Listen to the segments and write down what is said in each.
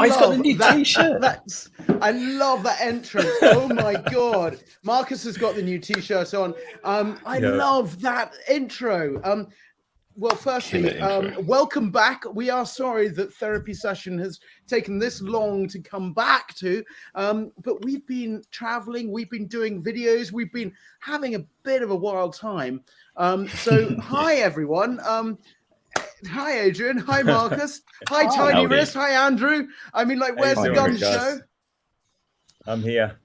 he's got the new T-shirt. I love that entrance. Oh my God. Marcus has got the new T-shirt on. I love that intro. Well, firstly, welcome back. We are sorry that therapy session has taken this long to come back to, but we've been traveling, we've been doing videos, we've been having a bit of a wild time. So hi, everyone. Hi, Adrian. Hi, Marcus. Hi, Tiny Wrist. Hi, Andrew. I mean, like, where's the gun show? I'm here.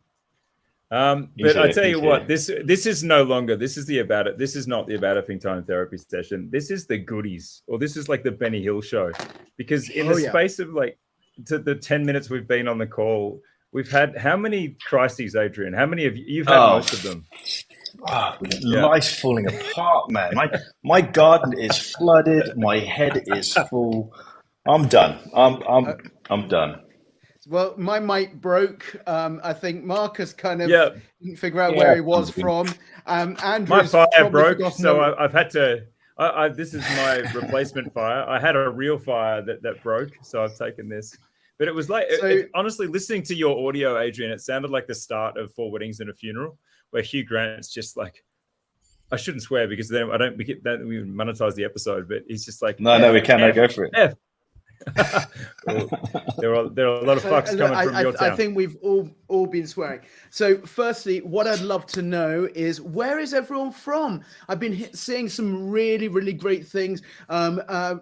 But I tell you what, this is no longer. This is the About It. This is not the About It Thing Time therapy session. This is the goodies, or this is like the Benny Hill show, because in the space of like the 10 minutes we've been on the call, we've had how many crises, Adrian? How many of you've had most of them? Life's falling apart, man. My garden is flooded. My head is full. I'm done. I'm done. Well, my mic broke. I think Marcus kind of didn't figure out where he was from. My fire broke, so I've had to. This is my replacement fire. I had a real fire that broke, so I've taken this. But it was like, honestly, listening to your audio, Adrian, it sounded like the start of Four Weddings and a Funeral, where Hugh Grant's just like, I shouldn't swear because then we monetize the episode, but he's just like, no, we can't go for it. Well, there are a lot of fucks coming from your town. I think we've all been swearing. So firstly, what I'd love to know is, where is everyone from? I've been seeing some really, really great things.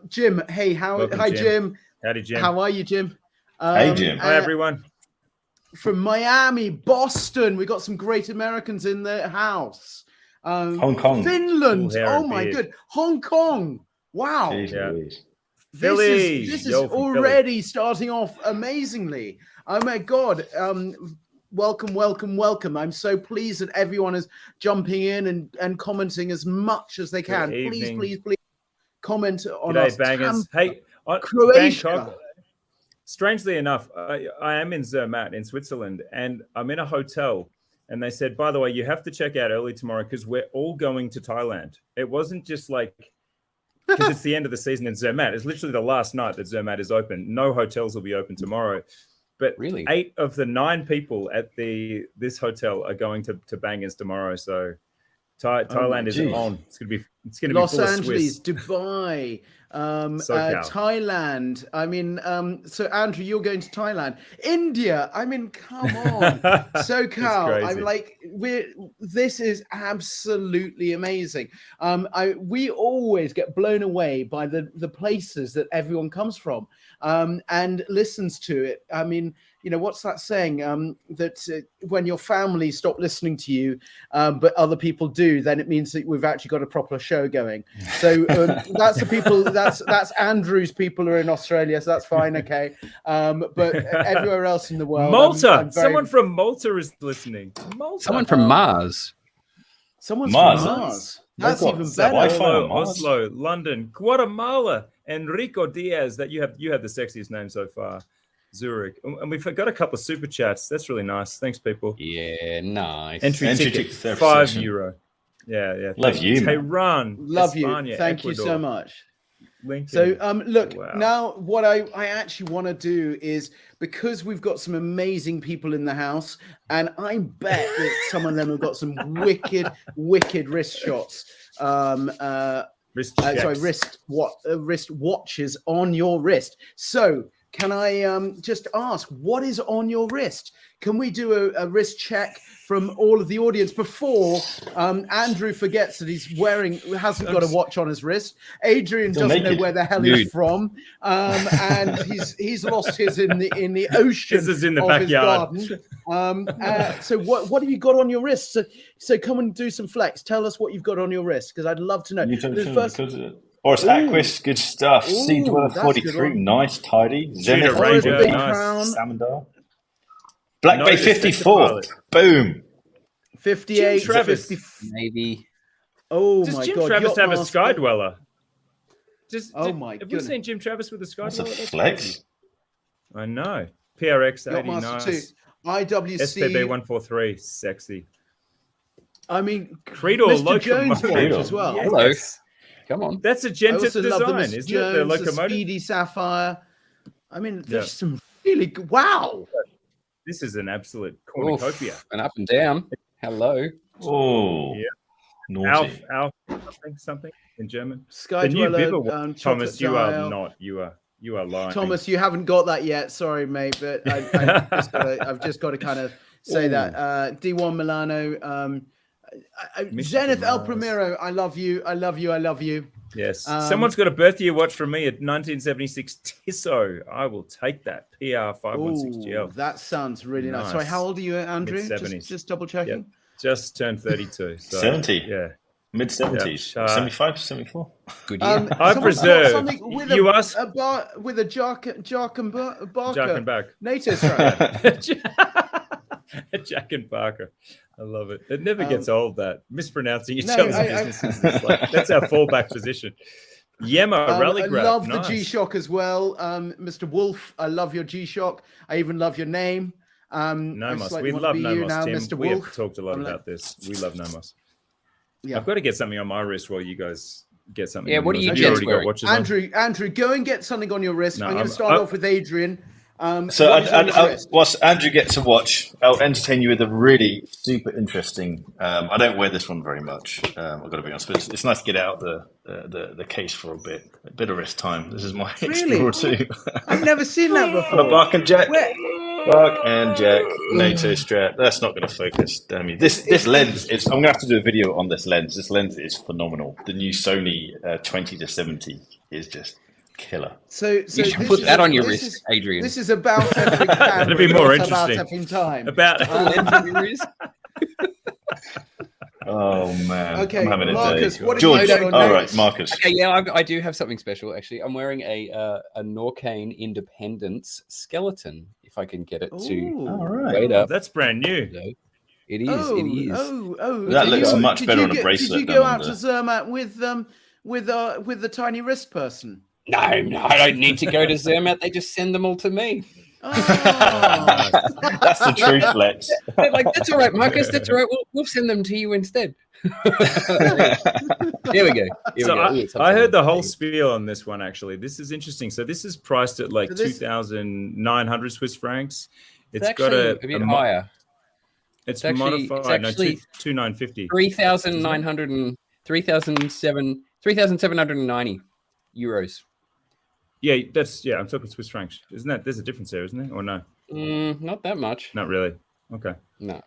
Jim, hey, hi, Jim. Howdy, Jim. How are you, Jim? Hey, Jim. Hi, everyone. From Miami, Boston, we got some great Americans in the house. Hong Kong, Finland. Oh my good. Hong Kong. Wow. This is already starting off amazingly. Oh my God. Welcome. I'm so pleased that everyone is jumping in and commenting as much as they can. Please comment on us. Bangers. Hey, Croatia. Bangkok. Strangely enough, I am in Zermatt in Switzerland, and I'm in a hotel. And they said, by the way, you have to check out early tomorrow because we're all going to Thailand. It wasn't just like, because it's the end of the season in Zermatt. It's literally the last night that Zermatt is open. No hotels will be open tomorrow. But really, 8 of the 9 people at this hotel are going to Bangers tomorrow. So Thailand is on. It's gonna be Los full Angeles, of Swiss. Dubai, Thailand. I mean, so Andrew, you're going to Thailand. India. I mean, come on. SoCal. I'm like, this is absolutely amazing. We always get blown away by the places that everyone comes from and listens to it. I mean, you know, what's that saying? That when your family stop listening to you, but other people do, then it means that we've actually got a proper show going. So that's the people. That's Andrew's people who are in Australia, so that's fine, okay. But everywhere else in the world, Malta. Someone from Malta is listening. Malta. Someone from Mars. Someone's from Mars. That's even better. Oslo, London, Guatemala. Enrico Diaz. That you have the sexiest name so far. Zurich, and we've got a couple of super chats. That's really nice. Thanks, people. Yeah, nice. Entry ticket €5. Yeah. Love you, Tehran. Love Espana, you. Thank Ecuador. you so much. Lincoln. So look, now what I actually want to do is, because we've got some amazing people in the house, and I bet that some of them have got some wicked wrist shots. Wrist watches on your wrist. So can I just ask, what is on your wrist? Can we do a wrist check from all of the audience before Andrew forgets that hasn't got a watch on his wrist? Adrian doesn't know where the hell he's from, and he's lost his in the ocean. This is in the backyard. His garden. So what have you got on your wrist? So come and do some flex. Tell us what you've got on your wrist, because I'd love to know. Boris Aquis, good stuff. Sea Dweller 43, nice, tidy. Zenith Ranger, nice. Samandar. Black Bay 54, boom. 58, Travis, maybe. Oh Does my Jim God! Travis have a Sky Dweller? Have we seen Jim Travis with a Sky Dweller? That's a flex. I know. PRX 80, nice. IWC SPB 143, sexy. I mean, Creedor Mr. Jones watch as well. Yes. Hello. Come on. That's a Gentis design, isn't it? The locomotive. Speedy Sapphire. I mean, there's some really wow. This is an absolute cornucopia. And up and down. Hello. Oh, Yeah. naughty. Alf, something in German. Sky The new Dweller, Bibber, Thomas, you Dial. are not. You are lying. Thomas, you haven't got that yet. Sorry, mate, but I've just got to kind of say that. D1 Milano, Zenith El Primero, I love you. I love you. I love you. Yes. Someone's got a birth year watch from me at 1976 Tissot. I will take that. PR 516GL. That sounds really nice. Sorry, how old are you, Andrew? Just double checking. Yep. Just turned 32. So, 70. Yeah. Mid-70s. Yep. 75, 74. Good year. I preserve. With you a, asked with a Jack and Barker. Jack and Back. NATO strap. Jack and Barker. I love it. It never gets old, that. Mispronouncing each No, other's businesses. It's like, that's our fallback position. Yema, Rally Grab. I love nice. the G-Shock as well. Mr. Wolf, I love your G-Shock. I even love your name. Nomos. We love Nomos, now, Tim. Mr. We Wolf. have talked a lot about this. We love Nomos. Yeah. I've got to get something on my wrist while you guys get something. Yeah, on what are yours. you Have gents already got watches on? Andrew, go and get something on your wrist. No, I'm going to start off with Adrian. So, what is on his wrist? whilst Andrew gets a watch, I'll entertain you with a really super interesting. I don't wear this one very much. I've got to be honest, but it's nice to get out the case for a bit of rest time. This is my Explorer 2. I've never seen that before. Bark and Jack. Bark and Jack NATO strap. That's not going to focus. Damn you. This lens is. I'm going to have to do a video on this lens. This lens is phenomenal. The new Sony 20-70 is just killer. So you should put that on your wrist, Adrian. This is about every camera. That'd be more About interesting. every time. About Oh man. Okay, I'm having Marcus, a day. what have George. you got on All yours? right, Marcus. Okay, yeah, I do have something special actually. I'm wearing a Norcane Independence skeleton. If I can get it to Ooh. All right. wait up. that's brand new. It is. Oh, it is. Oh. That Did looks you- much did better you on a get- bracelet Did you than go on out the- to Zermatt with the tiny wrist person? No, I don't need to go to Zermatt. They just send them all to me. Oh. That's the true flex. They're like, that's all right, Marcus. That's all right. We'll send them to you instead. Here we go. So I heard the whole spiel on this one, actually. This is interesting. So this is priced at like 2,900 Swiss francs. It's got a bit higher. It's actually- modified. it's actually 2,950. 3,790 euros. Yeah, I'm talking Swiss francs. Isn't that? There's a difference there, isn't there? Or no? Not that much. Not really. Okay. No.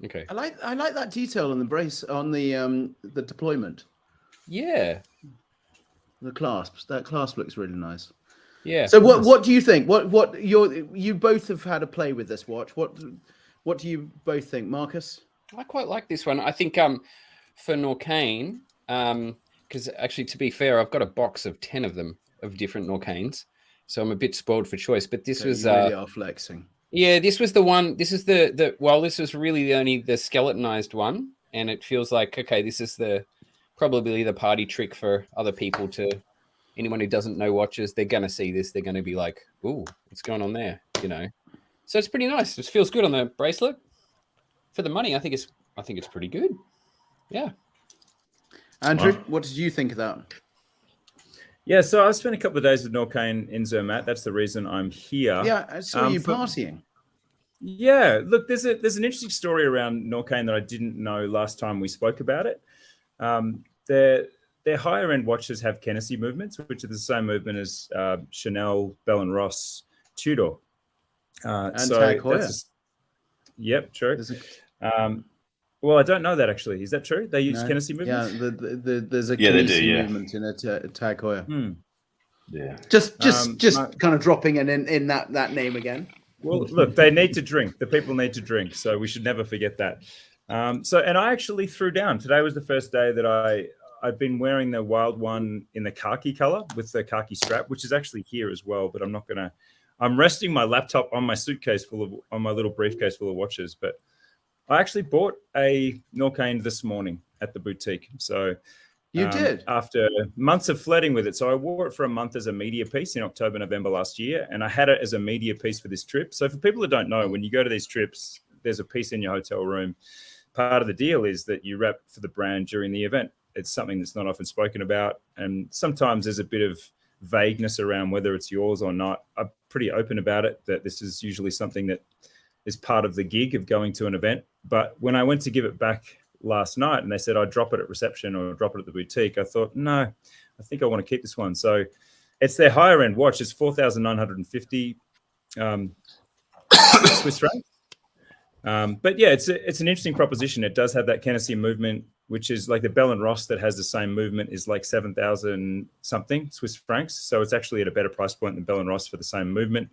Okay. I like that detail on the brace on the deployment. Yeah. The clasps. That clasp looks really nice. Yeah. So what do you think? What you both have had a play with this watch. What do you both think, Marcus? I quite like this one. I think for Norcane, because actually, to be fair, I've got a box of 10 of them of different Norcanes, so I'm a bit spoiled for choice. But this was you really are flexing. Yeah, this was the one. This is the this was really the skeletonized one, and it feels like okay, this is probably the party trick for other people. To anyone who doesn't know watches, they're gonna see this. They're gonna be like, "Ooh, what's going on there?" You know. So it's pretty nice. It feels good on the bracelet. For the money, I think it's pretty good. Yeah. Andrew, what did you think of that? Yeah, so I spent a couple of days with Norcane in Zermatt. That's the reason I'm here. Yeah, I saw you partying. Yeah, look, there's an interesting story around Norcane that I didn't know last time we spoke about it. Their higher end watches have Kenissi movements, which are the same movement as Chanel, Bell and Ross, Tudor, and Tag Heuer. Yep, true. Well, I don't know that actually. Is that true? They use Kenissi movements? Yeah, there's a Kenissi movement in a Tag Heuer. Yeah. Just kind of dropping in that name again. Well, look, they need to drink. The people need to drink, so we should never forget that. And I actually threw down. Today was the first day that I've been wearing the Wild One in the khaki color with the khaki strap, which is actually here as well. But I'm resting my laptop on my suitcase on my little briefcase full of watches. But I actually bought a Norcane this morning at the boutique. So you did after months of flirting with it. So I wore it for a month as a media piece in October, November last year, and I had it as a media piece for this trip. So for people that don't know, when you go to these trips, there's a piece in your hotel room. Part of the deal is that you rep for the brand during the event. It's something that's not often spoken about, and sometimes there's a bit of vagueness around whether it's yours or not. I'm pretty open about it, that this is usually something that is part of the gig of going to an event. But when I went to give it back last night and they said I'd drop it at reception or drop it at the boutique, I thought, no, I think I want to keep this one. So it's their higher end watch. It's 4,950 Swiss francs. But yeah, it's an interesting proposition. It does have that Hennessy movement, which is like the Bell & Ross that has the same movement is like 7,000 something Swiss francs. So it's actually at a better price point than Bell & Ross for the same movement.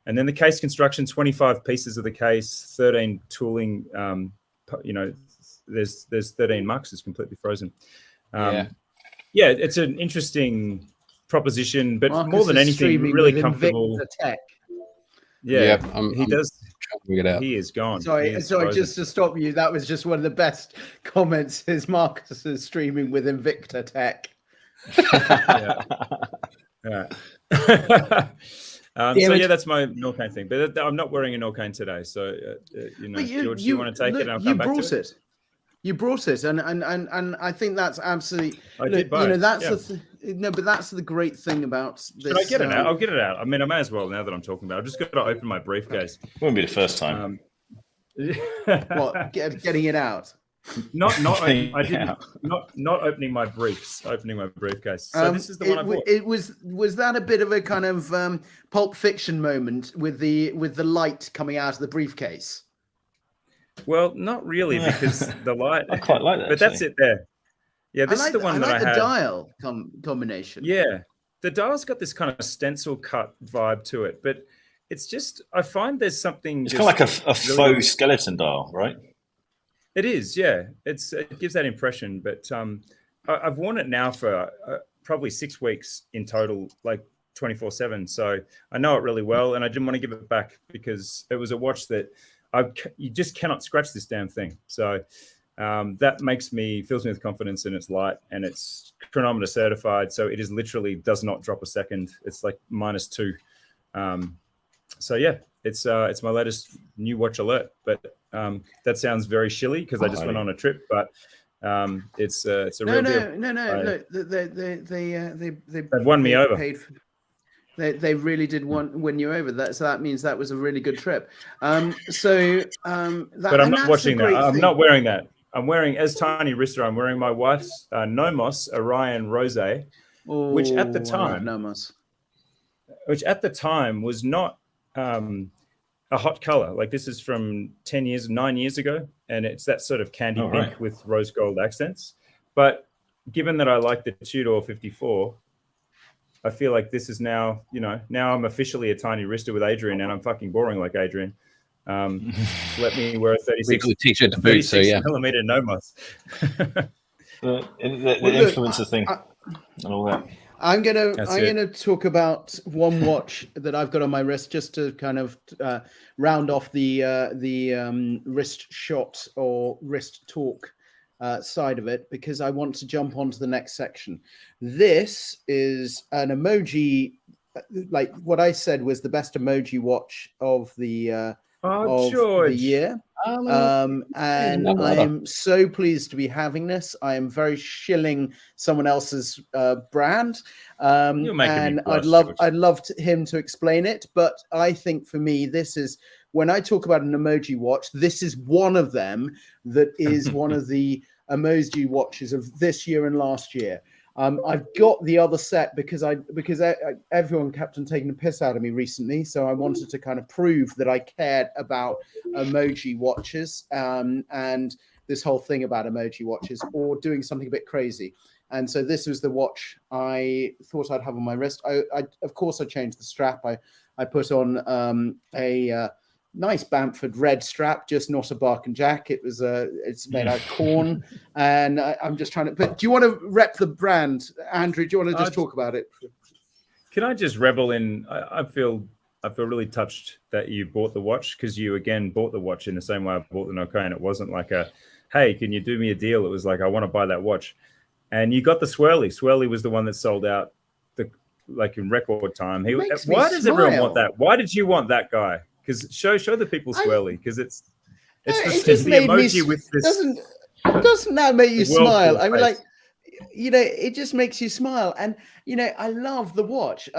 And then the case construction, 25 pieces of the case, 13 tooling, there's 13 mucks, it's completely frozen. Yeah, it's an interesting proposition, but Marcus more than anything, really comfortable. Tech. Yeah, he does. It out. He is gone. Sorry, just to stop you, that was just one of the best comments. Is Marcus is streaming with Invicta Tech. That's my Norcane thing. But I'm not wearing a Norcane today, so George, you want to take it? And I'll come back to it. You brought it, and I think that's absolutely. I did buy it. That's but that's the great thing about this. Should I get it out? I'll get it out. I mean, I may as well now that I'm talking about it. I've just got to open my briefcase. Won't be the first time. What? Getting it out? Not opening my briefs. Opening my briefcase. So this is the one I bought. Was that a bit of a kind of Pulp Fiction moment with the light coming out of the briefcase? Well, not really, because the light. I quite like that. But that's it there. Yeah, this is the one that I had. I like the dial combination. Yeah, the dial's got this kind of stencil cut vibe to it, but it's just, I find there's something. It's kind of like a faux skeleton dial, right? It is, yeah. It gives that impression, but I've worn it now for probably 6 weeks in total, like 24/7. So I know it really well, and I didn't want to give it back because it was a watch that you just cannot scratch this damn thing. So that fills me with confidence in its light, and it's chronometer certified. So it is literally does not drop a second. It's like -2. So yeah, it's my latest new watch alert. But that sounds very shilly because I just went on a trip. But it's a real deal. No. They've won me over. They really did win you over. So that means that was a really good trip. But I'm not watching that. I'm not wearing that. I'm wearing, as Tiny Wrister, I'm wearing my wife's Nomos Orion Rose, which at the time was not a hot color. Like this is from 9 years ago, and it's that sort of candy pink with rose gold accents. But given that I like the Tudor 54, I feel like this is now I'm officially a Tiny Wrister with Adrian, and I'm fucking boring like Adrian. Let me wear a 36 t-shirt to boot, so yeah. millimeter Nomos. the influencer thing and all that. I'm gonna talk about one watch that I've got on my wrist just to kind of round off the wrist shot or wrist talk side of it, because I want to jump onto the next section. This is an emoji, like what I said was the best emoji watch of the the year. And I'm so pleased to be having this. I am very shilling someone else's brand. And I'd love him to explain it. But I think for me, this is, when I talk about an emoji watch, this is one of them that is one of the emoji watches of this year and last year. I've got the other set because everyone kept on taking the piss out of me recently, so I wanted to kind of prove that I cared about emoji watches and this whole thing about emoji watches, or doing something a bit crazy. And so this was the watch I thought I'd have on my wrist. I of course I changed the strap. I put on a nice Bamford red strap, just not a Bark and Jack. It's made out of corn, and I'm just trying to. But do you want to rep the brand, Andrew? Do you want to just talk about it? Can I just revel in? I feel really touched that you bought the watch, because you again bought the watch in the same way I bought the Norcane. It wasn't like a, hey, can you do me a deal? It was like, I want to buy that watch, and you got the Swirly. Swirly was the one that sold out in record time. Why does everyone want that? Why did you want that guy? Because show the people Swirly, because it's the emoji with this. Doesn't that make you smile? I mean, like, it just makes you smile. And I love the watch.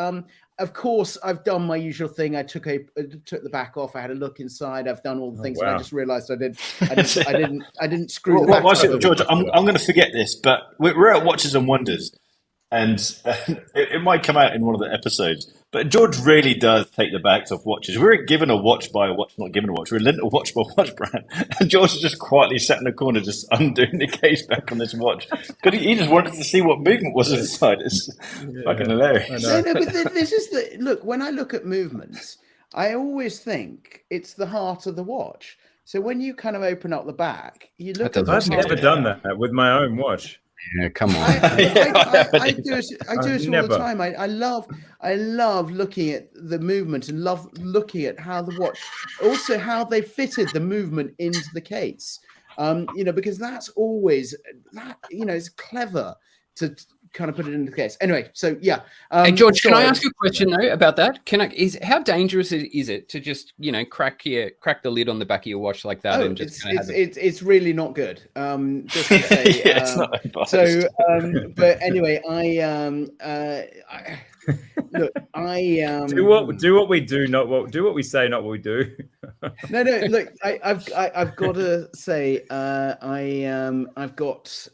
Of course, I've done my usual thing. I took the back off. I had a look inside. I've done all the things, and I just realised I didn't screw the back off. George, I'm going to forget this, but we're at Watches and Wonders, and it might come out in one of the episodes. But George really does take the backs off watches. We were given a watch by a watch, not given a watch. We were lent a watch by a watch brand, and George is just quietly sat in the corner, just undoing the case back on this watch because he just wanted to see what movement was inside. It's fucking hilarious. No, but this is look. When I look at movements, I always think it's the heart of the watch. So when you kind of open up the back, you look at. I've never done that with my own watch. Yeah, come on. I do it all the time. I love looking at the movement and love looking at how the watch, also how they fitted the movement into the case. Because that's always it's clever to kind of put it into the case. Anyway, so yeah. Hey George, can I ask you a question though about that? How dangerous is it to just crack the lid on the back of your watch like that and just it's really not good. Just to say, it's not advised. So, but anyway, do what we do, do what we say, not what we do. No. Look, I've got to say, I've got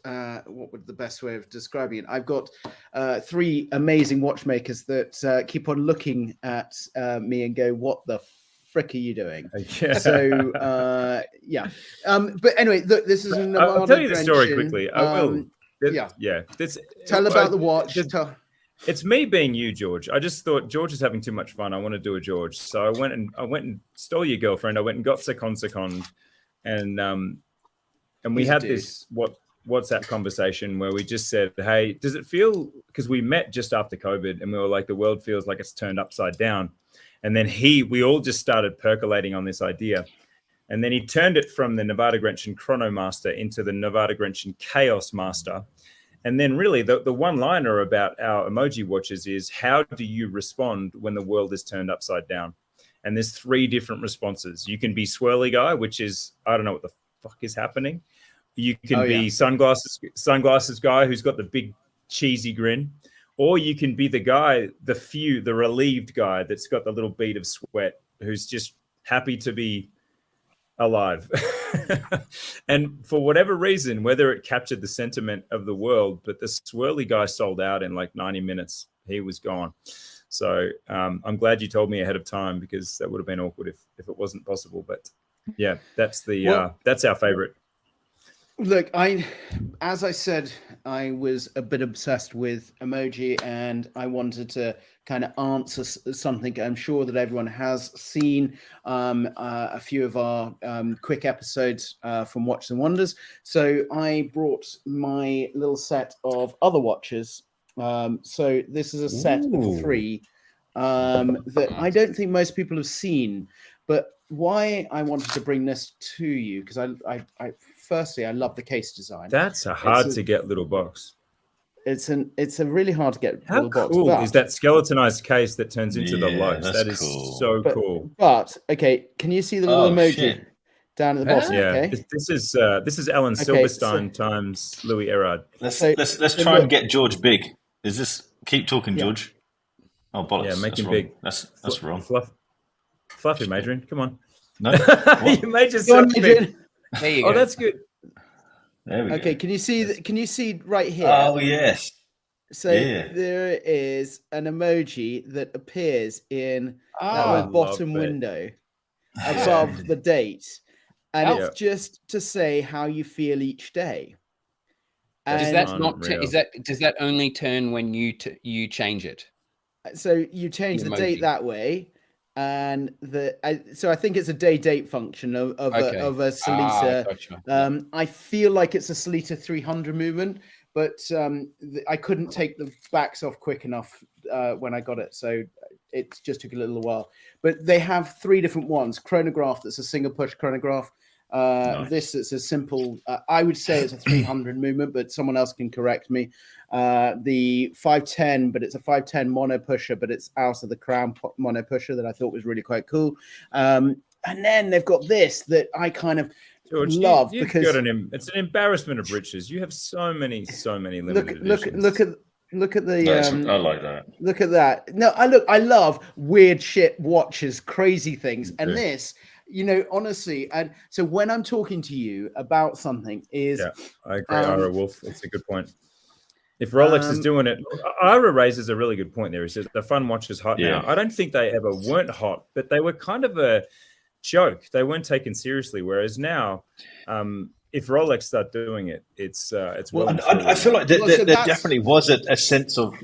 what would the best way of describing it? I've got 3 amazing watchmakers that keep on looking at me and go, "What the frick are you doing?" Yeah. So yeah. But anyway, look, this is another. I'll tell you the story quickly. I will. Yeah. Tell about the watch. It's me being you, George. I just thought George is having too much fun. I want to do a George, so I went and stole your girlfriend. I went and got second, and we had this WhatsApp conversation where we just said, "Hey, does it feel?" Because we met just after COVID, and we were like, "The world feels like it's turned upside down." And then we all just started percolating on this idea, and then he turned it from the Nevada Grenchen Chronomaster into the Nevada Grenchen Chaos Master. And then really the one-liner about our emoji watches is, how do you respond when the world is turned upside down? And there's 3 different responses. You can be swirly guy, which is, I don't know what the fuck is happening. You can be sunglasses guy who's got the big cheesy grin. Or you can be the guy, the relieved guy that's got the little bead of sweat, who's just happy to be alive. And for whatever reason, whether it captured the sentiment of the world, but the swirly guy sold out in like 90 minutes. He was gone. So I'm glad you told me ahead of time, because that would have been awkward if it wasn't possible. But yeah, that's our favorite. Look, as I said, I was a bit obsessed with emoji, and I wanted to kind of answer something I'm sure that everyone has seen a few of our quick episodes from Watches and Wonders. So I brought my little set of other watches. So this is a set of 3 that I don't think most people have seen. But why I wanted to bring this to you, because I firstly, I love the case design. That's a hard to get little box. It's a really hard to get little box. How cool is that skeletonized case that turns into the lights? That is cool. so cool. But okay, can you see the little emoji down at the bottom? Yeah, okay? this is Alan Silverstein times Louis Erard. Let's try and get George big. Is this keep talking, George? Oh bollocks! Yeah, make him wrong. big. That's wrong. Fluffy, Adrian. Come on. No, you made yourself big. There you go. Oh, that's good. There we go. Okay, can you see right here? Oh yes. So there is an emoji that appears in that bottom window above the date, and it's just to say how you feel each day. And does that only turn when you change it? So you change the date that way, and so I think it's a date function of a Sellita. Gotcha. I feel like it's a Sellita 300 movement, but I couldn't take the backs off quick enough when I got it, so it just took a little while. But they have 3 different ones: chronograph, that's a single push chronograph. Nice. This is a simple, I would say it's a 300 movement, but someone else can correct me. The 510, but it's a 510 mono pusher, but it's out of the crown mono pusher that I thought was really quite cool. And then they've got this that I kind of George, love you've because got it's an embarrassment of riches. You have so many limited editions. look at the I like that. Look at that. No, I love weird shit watches, crazy things. And Okay. this, honestly, and so when I'm talking to you about something is I agree, Ira Wolf. It's a good point. If Rolex is doing it, Ira raises a really good point there. He says the fun watch is hot now. I don't think they ever weren't hot, but they were kind of a joke. They weren't taken seriously. Whereas now, if Rolex start doing it, it's well. I feel like there definitely was a sense of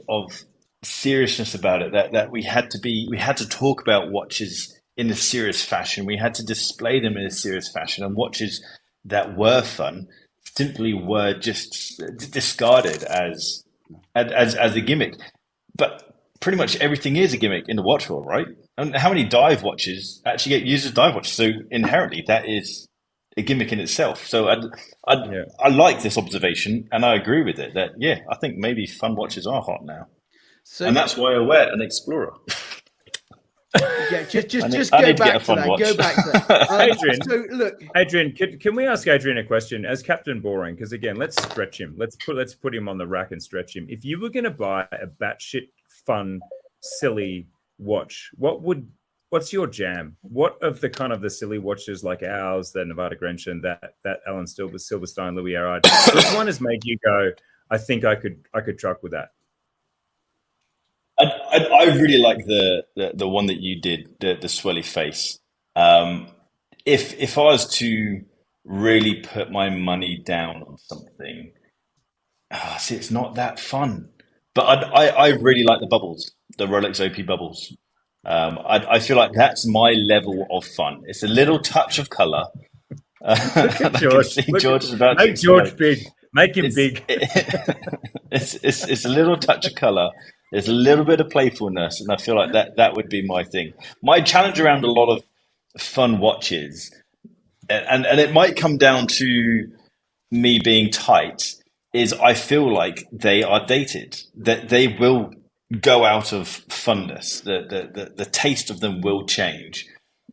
seriousness about it. That we had to talk about watches in a serious fashion. We had to display them in a serious fashion, and watches that were fun simply were just discarded as a gimmick. But pretty much everything is a gimmick in the watch world, right? And how many dive watches actually get used as dive watches? So inherently, that is a gimmick in itself. So I like this observation, and I agree with it. That I think maybe fun watches are hot now, and that's why I wear an Explorer. Yeah, just go back to that. Go back to that. Adrian, so look, Adrian, can we ask Adrian a question as Captain Boring? Because again, let's stretch him. Let's put him on the rack and stretch him. If you were going to buy a batshit fun, silly watch, what's your jam? What of the kind of the silly watches like ours, the Nevada Grenchen, that Alan Silverstein, Louis Erard, which one has made you go, I think I could truck with that? I really like the one that you did, the swirly face. If I was to really put my money down on something, see, it's not that fun. But I really like the bubbles, the Rolex OP bubbles. I feel like that's my level of fun. It's a little touch of color. Look at George. Make George big. Make him big. It's a little touch of color. There's a little bit of playfulness, and I feel like that would be my thing. My challenge around a lot of fun watches, and it might come down to me being tight, is I feel like they are dated. That they will go out of funness. The taste of them will change,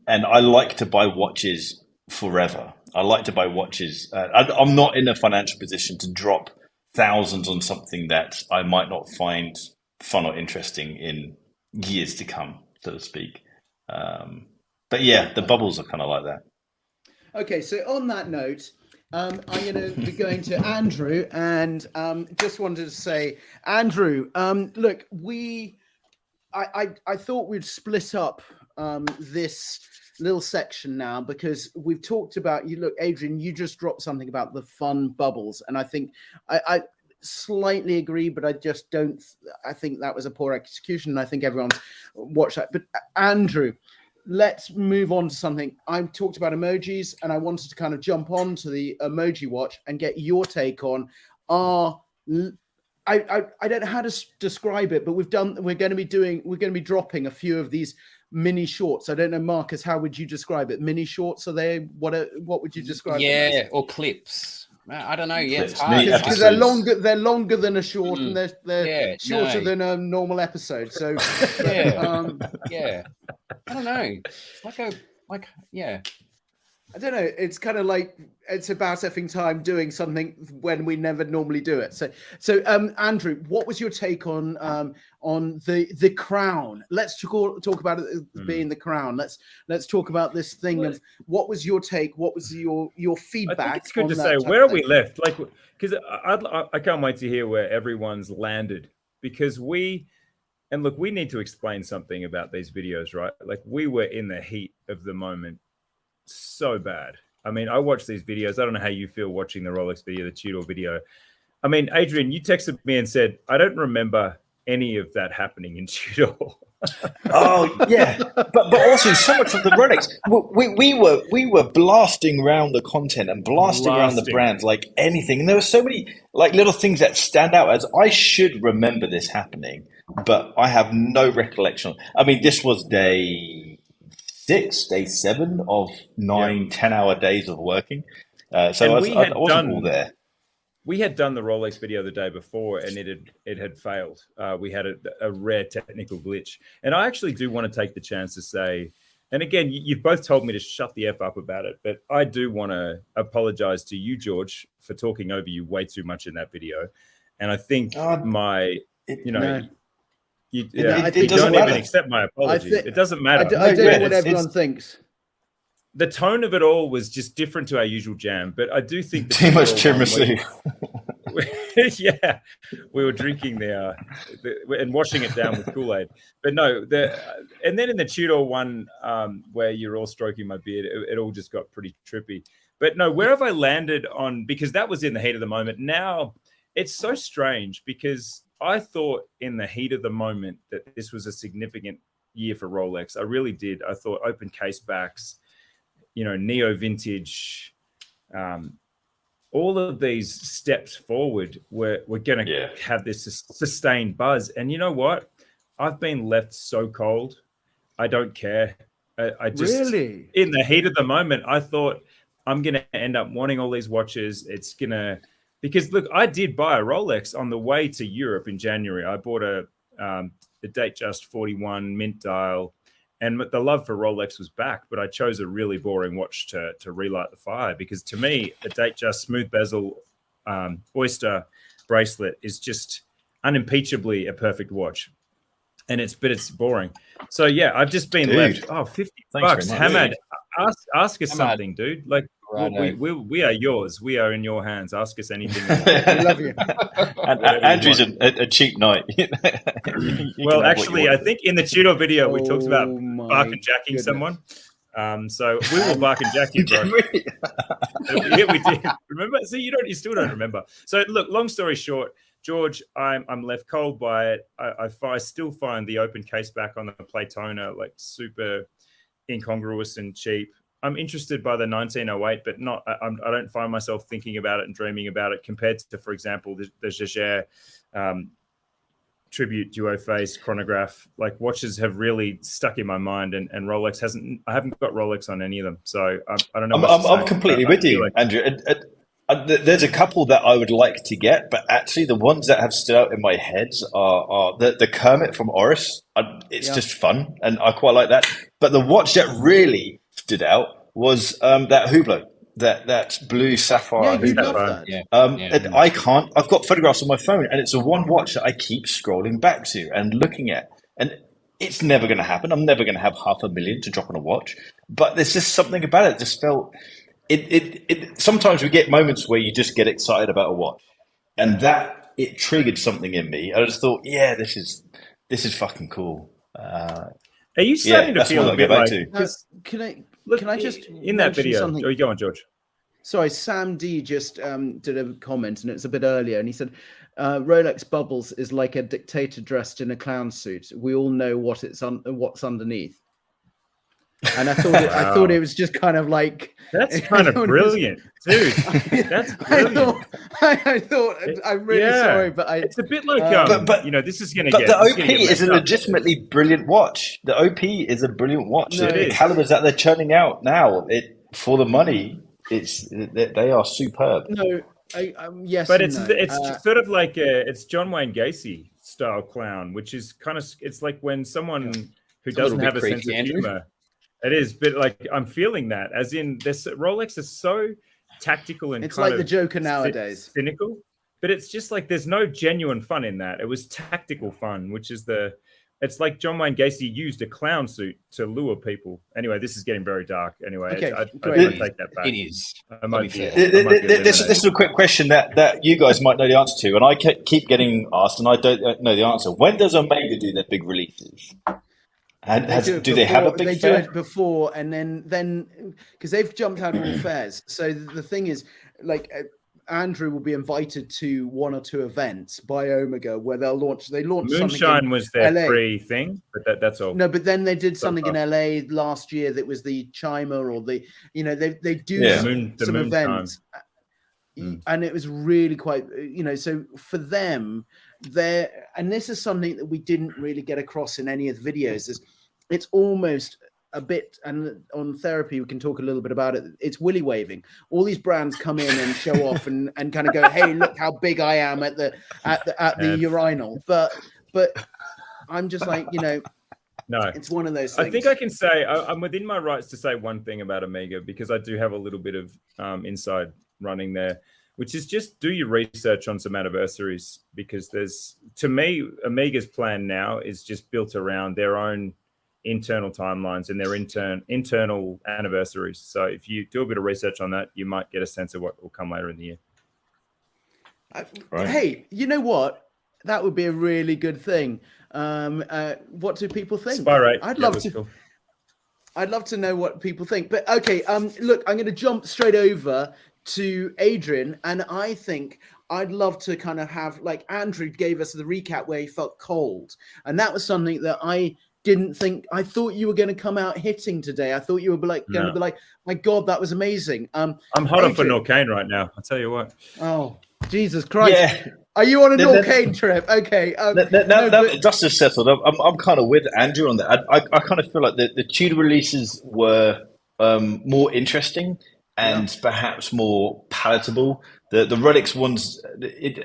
and I like to buy watches forever. I like to buy watches. I'm not in a financial position to drop thousands on something that I might not find fun or interesting in years to come, so to speak. But yeah, the bubbles are kind of like that. Okay, so on that note, I'm going to be going to Andrew, and just wanted to say, Andrew, look, I thought we'd split up this little section now, because we've talked about, Adrian, you just dropped something about the fun bubbles, and I think I slightly agree, but I just don't. I think that was a poor execution, and I think everyone's watched that. But Andrew, let's move on to something. I talked about emojis, and I wanted to kind of jump on to the emoji watch and get your take on our. I don't know how to describe it, but we're going to be dropping a few of these mini shorts. I don't know, Marcus, how would you describe it? Mini shorts? Are they what would you describe? Yeah, them as? Or clips. I don't know. Yeah, it's hard. Because they're longer. They're longer than a short, and they're shorter than a normal episode. So yeah. I don't know. It's I don't know. It's kind of like it's about effing time doing something when we never normally do it. So Andrew, what was your take on the crown? Let's talk about it being the crown. Let's talk about this thing of what was your take? What was your feedback? I think it's good to say where are we left, like, because I can't wait to hear where everyone's landed, because we need to explain something about these videos, right? Like, we were in the heat of the moment so bad. I mean, I watched these videos. I don't know how you feel watching the Rolex video, the Tudor video. I mean, Adrian, you texted me and said, I don't remember any of that happening in Tudor. Oh yeah, but also so much of the Rolex. We were blasting around the content and blasting around the brands like anything, and there were so many like little things that stand out. As I should remember this happening, but I have no recollection. I mean, this was day 7 of 9-10-hour days of working. So I wasn't all there. We had done the Rolex video the day before, and it had failed. We had a rare technical glitch, and I actually do want to take the chance to say And again, you've both told me to shut the F up about it, but I do want to apologize to you, George, for talking over you way too much in that video. And I think you don't even accept my apologies. It doesn't matter. I don't know what everyone thinks. The tone of it all was just different to our usual jam, but I do think too much tiramisu. Yeah, we were drinking the and washing it down with Kool-Aid. But no, and then in the Tudor one where you're all stroking my beard, it all just got pretty trippy. But no, where have I landed on? Because that was in the heat of the moment. Now it's so strange because I thought in the heat of the moment that this was a significant year for Rolex. I really did. I thought open case backs, neo vintage, all of these steps forward we're going to have this sustained buzz. And you know what? I've been left so cold. I don't care. I just really, in the heat of the moment, I thought I'm going to end up wanting all these watches. Because look, I did buy a Rolex on the way to Europe in January. I bought a Datejust 41 mint dial. And the love for Rolex was back, but I chose a really boring watch to relight the fire because to me, a Datejust smooth bezel oyster bracelet is just unimpeachably a perfect watch. And it's boring. So yeah, I've just been left. Oh, $50. Hamad, ask us something, dude. Like we are yours. We are in your hands. Ask us anything. I love you. And Andrew's a cheap night. Well, actually, I think in the Tudor video we talked about bark and jacking someone. So we will bark and jack you, bro. Yeah, we did. Remember? So you still don't remember. So look, long story short, George, I'm left cold by it. I still find the open case back on the Playtona like super incongruous and cheap. I'm interested by the 1908, but not. I don't find myself thinking about it and dreaming about it compared to, for example, the Jaeger Tribute Duo Face chronograph. Like watches have really stuck in my mind, and Rolex hasn't. I haven't got Rolex on any of them, so I don't know. I'm completely with you, Andrew. There's a couple that I would like to get, but actually the ones that have stood out in my head are the Kermit from Oris. It's just fun, and I quite like that. But the watch that really stood out was that Hublot, that blue sapphire. Yeah, you love that. And I can't. I've got photographs on my phone, and it's the one watch that I keep scrolling back to and looking at, and it's never going to happen. I'm never going to have $500,000 to drop on a watch, but there's just something about it. Just felt. It sometimes we get moments where you just get excited about a watch, and that it triggered something in me. I just thought, yeah, this is fucking cool. Are you starting to feel a bit like? Can I just in that video? Something? Oh, go on, George. Sorry, Sam D just did a comment, and it's a bit earlier, and he said, "Rolex Bubbles is like a dictator dressed in a clown suit. We all know what's underneath." And I thought it was just kind of like that's kind of brilliant, dude. That's brilliant. I thought I'm really sorry, but it's a bit like this is going to get. But the OP is a legitimately brilliant watch. The OP is a brilliant watch. The calibers that they're churning out now, for the money, they are superb. No, yes, but it's sort of like it's John Wayne Gacy style clown, which is kind of it's like when someone who doesn't have a sense of humor. It is, but like I'm feeling that, as in this Rolex is so tactical and it's kind like the Joker nowadays, cynical. But it's just like there's no genuine fun in that. It was tactical fun, which is it's like John Wayne Gacy used a clown suit to lure people. Anyway, this is getting very dark. Anyway, okay, I take that back. It is. This is a quick question that you guys might know the answer to, and I keep getting asked, and I don't know the answer. When does Omega do their big releases? And do they have a big fair? They do it before, and then because they've jumped out of all fairs. So the thing is, like Andrew will be invited to one or two events by Omega where they launch Moonshine was their LA. Free thing, but that's all. No, but then they did something in LA last year that was the Chimer or they do some events. And it was really quite, so for them, and this is something that we didn't really get across in any of the videos, is it's almost a bit, and on Therapy, we can talk a little bit about it. It's willy waving. All these brands come in and show off and kind of go, hey, look how big I am at the urinal. But I'm just like, No, it's one of those things. I think I can say I'm within my rights to say one thing about Amiga because I do have a little bit of inside running there, which is just do your research on some anniversaries, because to me, Amiga's plan now is just built around their own internal timelines and their internal anniversaries. So if you do a bit of research on that, you might get a sense of what will come later in the year. Right. Hey, you know what? That would be a really good thing. What do people think? Spy rate. I'd love to. Cool. I'd love to know what people think. But okay, look, I'm going to jump straight over to Adrian, and I think I'd love to kind of have, like Andrew gave us the recap where he felt cold, and that was something that I didn't think. I thought you were going to come out hitting today. I thought you were going to be like, my God, that was amazing. I'm hot for Norcane right now. I'll tell you what. Oh, Jesus Christ. Yeah. Are you on a Norcane trip? Okay. Just as settled. I'm kind of with Andrew on that. I kind of feel like the Tudor releases were more interesting and perhaps more palatable. The Relics ones,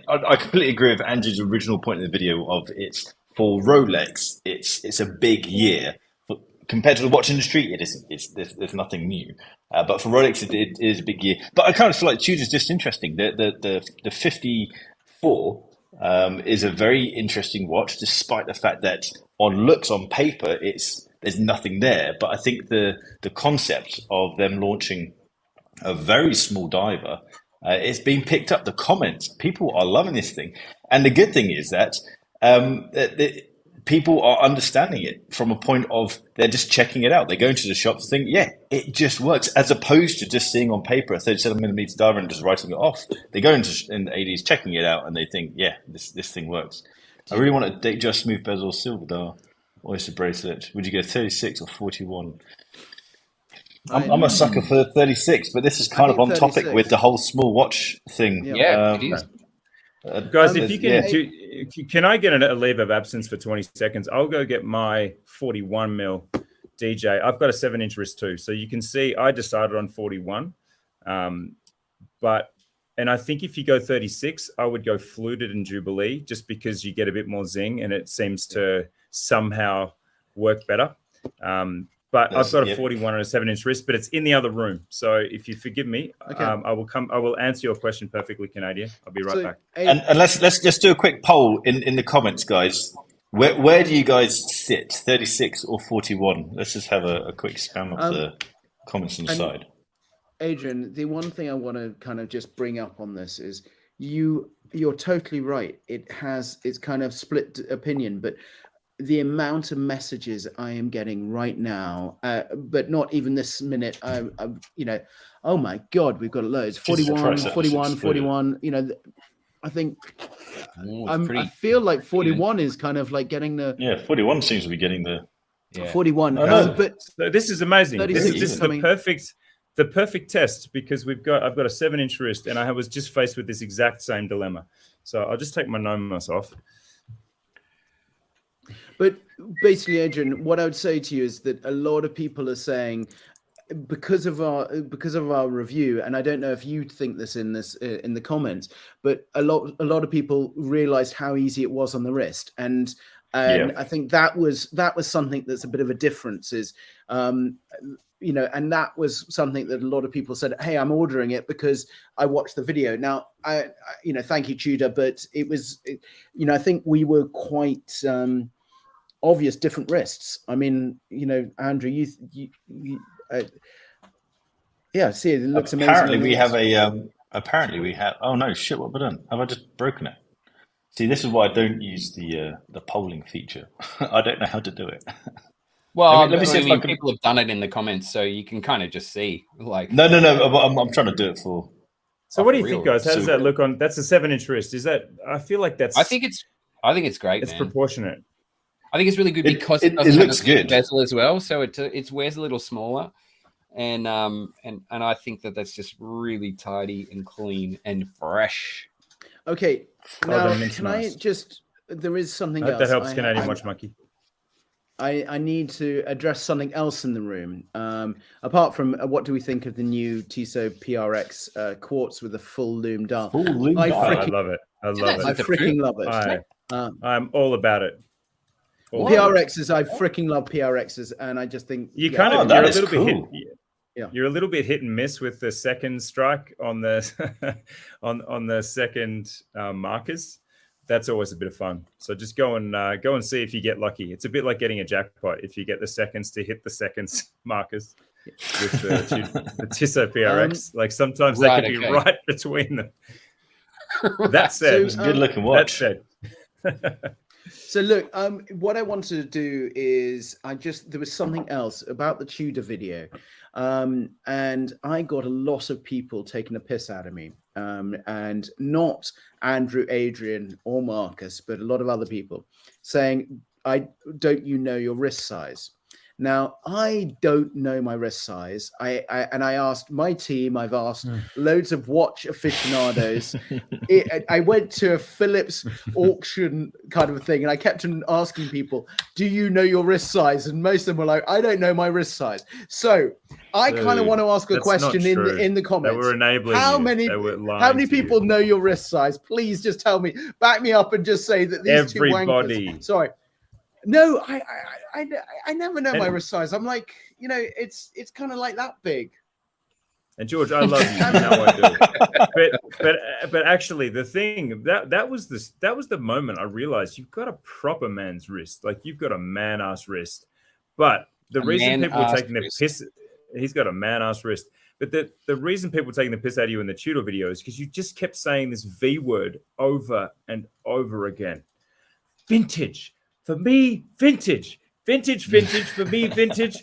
I completely agree with Andrew's original point in the video of it's for Rolex. It's a big year. But compared to the watch industry, it isn't. There's nothing new. But for Rolex, it is a big year. But I kind of feel like Tudor's just interesting. The 54 is a very interesting watch, despite the fact that on looks, on paper, there's nothing there. But I think the concept of them launching a very small diver, it's being picked up. The comments, people are loving this thing. And the good thing is that people are understanding it from a point of they're just checking it out. They go into the shops and think, yeah, it just works, as opposed to just seeing on paper a 37mm diver and just writing it off. They go into in the 80s, checking it out, and they think, yeah, this thing works. I really want a Datejust smooth bezel silver dial oyster bracelet. Would you go 36 or 41? I'm a sucker for 36, but this is kind of on 36. Topic with the whole small watch thing. Yeah, it is. Guys, if you can I get a leave of absence for 20 seconds? I'll go get my 41mm DJ. I've got a 7-inch wrist too, so you can see I decided on 41. And I think if you go 36, I would go fluted and Jubilee, just because you get a bit more zing and it seems to somehow work better. But I've got a 41 and a 7-inch wrist, but it's in the other room. So if you forgive me, okay. I will answer your question perfectly, Canadian. I'll be right back. And let's just do a quick poll in the comments, guys. Where do you guys sit, 36 or 41? Let's just have a quick spam of the comments inside. Adrian, the one thing I want to kind of just bring up on this is you're totally right. It's kind of split opinion, but the amount of messages I am getting right now, but not even this minute, oh my God, we've got loads. 41, 41, 41, I think I feel like 41 is kind of like getting the... Yeah, 41 seems to be getting the... Yeah. 41. But so this is amazing. This is the perfect test, because I've got a 7-inch wrist and I was just faced with this exact same dilemma. So I'll just take my Nomos off. But basically, Adrian, what I would say to you is that a lot of people are saying, because of our review, and I don't know if you think this in the comments, but a lot of people realized how easy it was on the wrist, and I think that was something that's a bit of a difference. Is and that was something that a lot of people said, hey, I'm ordering it because I watched the video. Now, I thank you, Tudor, but it was, I think we were quite obvious different wrists. I mean, Andrew, you see, it looks amazing. Apparently we have. Oh no, shit! What have I done? Have I just broken it? See, this is why I don't use the polling feature. I don't know how to do it. Well, let me see if people have done it in the comments, so you can kind of just see. Like, no. I'm trying to do it for. So, what do you think, guys? How does that look on? That's a 7-inch wrist. Is that? I feel like that's. I think it's great. It's proportionate. I think it's really good because it looks good bezel as well, so it wears a little smaller, and I think that's just really tidy and clean and fresh. Okay, now can I just? There is something else that helps Canadian Watch Monkey. I need to address something else in the room. Apart from what do we think of the new Tissot PRX quartz with a full loom dial? I love it. I freaking love it. I'm all about it. PRXs, I freaking love PRXs, and I just think you kind of that you're a is little cool. bit hit, Yeah. You're a little bit hit and miss with the second strike on the on the second markers. That's always a bit of fun. So just go and see if you get lucky. It's a bit like getting a jackpot if you get the seconds to hit the seconds markers with the Tissot PRX. Like sometimes they can be right between them. That said, it's a good looking watch. That said. So look, what I wanted to do is there was something else about the Tudor video, and I got a lot of people taking a piss out of me, and not Andrew, Adrian, or Marcus, but a lot of other people saying, don't you know your wrist size? Now, I don't know my wrist size. I asked my team, I've asked loads of watch aficionados. I went to a Philips auction kind of a thing, and I kept on asking people, do you know your wrist size? And most of them were like, I don't know my wrist size. So I kind of want to ask a question in the comments. They were enabling how many people know your wrist size? Please just tell me, back me up and just say that these two wankers. Sorry. No, I never know my wrist size. I'm like, it's kind of like that big. And George, I love you. You know I do. But actually, the thing that was the moment I realized you've got a proper man's wrist. Like you've got a man-ass wrist. But the reason people are taking the piss, he's got a man-ass wrist. But the reason people are taking the piss out of you in the Tudor video is because you just kept saying this V word over and over again. Vintage. For me, vintage. Vintage for me, vintage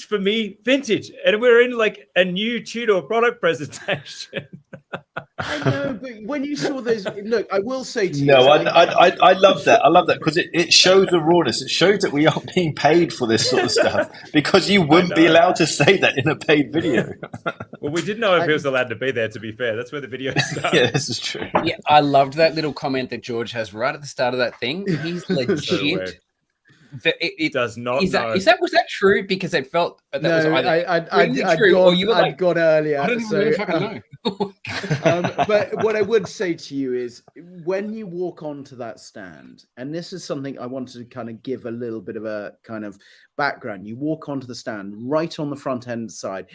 for me, vintage. And we're in like a new Tudor product presentation. I know, but when you saw those, look, I will say to you. No, I love that. I love that because it shows the rawness. It shows that we aren't being paid for this sort of stuff because you wouldn't be allowed to say that in a paid video. Well, we didn't know if he was allowed to be there, to be fair. That's where the video started. Yeah, this is true. Yeah, I loved that little comment that George has right at the start of that thing. He's legit. It does not. Was that true? Because it felt that was either true, or you were I'd gone earlier. I don't even really fucking know. But what I would say to you is, when you walk onto that stand, and this is something I wanted to kind of give a little bit of a kind of background. You walk onto the stand right on the front end side.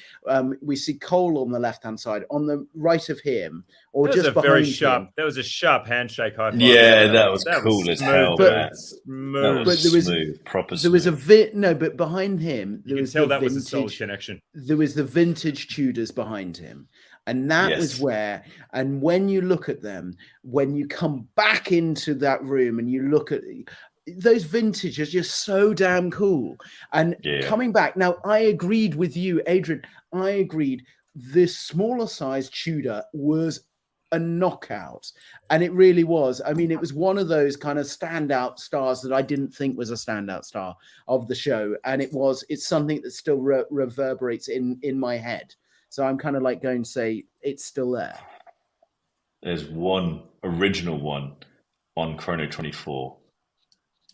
We see Cole on the left hand side. On the right of him, or that just behind him. That was a sharp handshake high five. Yeah, that was cool as hell. But there was but behind him, you can tell that was a soul connection. There was the vintage Tudors behind him. And that was where, and when you look at them, when you come back into that room and you look at those vintage are just so damn cool. And coming back, now I agreed with you, Adrian, I agreed this smaller size Tudor was a knockout. And it really was. I mean, it was one of those kind of standout stars that I didn't think was a standout star of the show. And it's something that still reverberates in my head. So I'm kind of like going to say it's still there. There's one original one on Chrono 24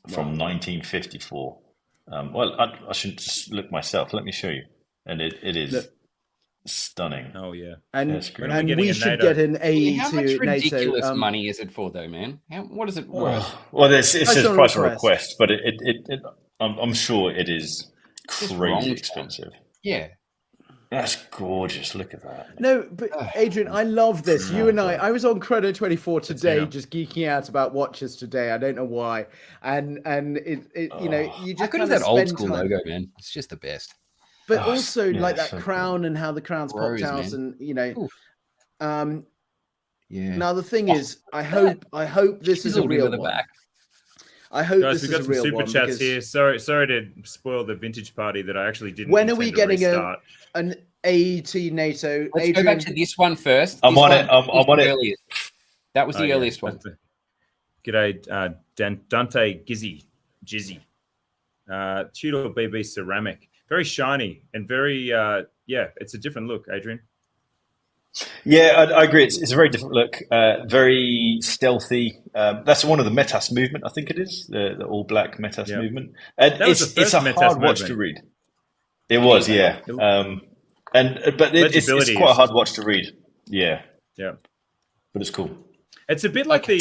from 1954. Well, I shouldn't just look myself. Let me show you. And it is stunning. Oh, yeah. And we should get an A how to much ridiculous NATO. money is it for, though, man? What is it worth? Well, it says price on request, but I'm sure it is crazy expensive. Yeah. That's gorgeous. Look at that. No, but Adrian, I love this. You and I was on Chrono 24 today, just geeking out about watches today. I don't know why. And you just how good is that old school logo, man? It's just the best. But also like that crown and how the crown's popped out, and Now the thing is, I hope this is a real one. I hope this is a real one. Guys, we got some super chats here. Sorry to spoil the vintage party that I actually didn't. When are we getting an AET NATO? Let's go back to this one first. I'm on it. That was the earliest one. G'day, Dante Gizzy. Tudor BB ceramic. Very shiny and very, it's a different look, Adrian. Yeah, I agree. It's a very different look, very stealthy. That's one of the Metas movement, I think it is, the all black Metas movement. And it's a hard watch to read. It was, yeah. But it's quite a hard watch to read. Yeah. Yeah. But it's cool. It's a bit like the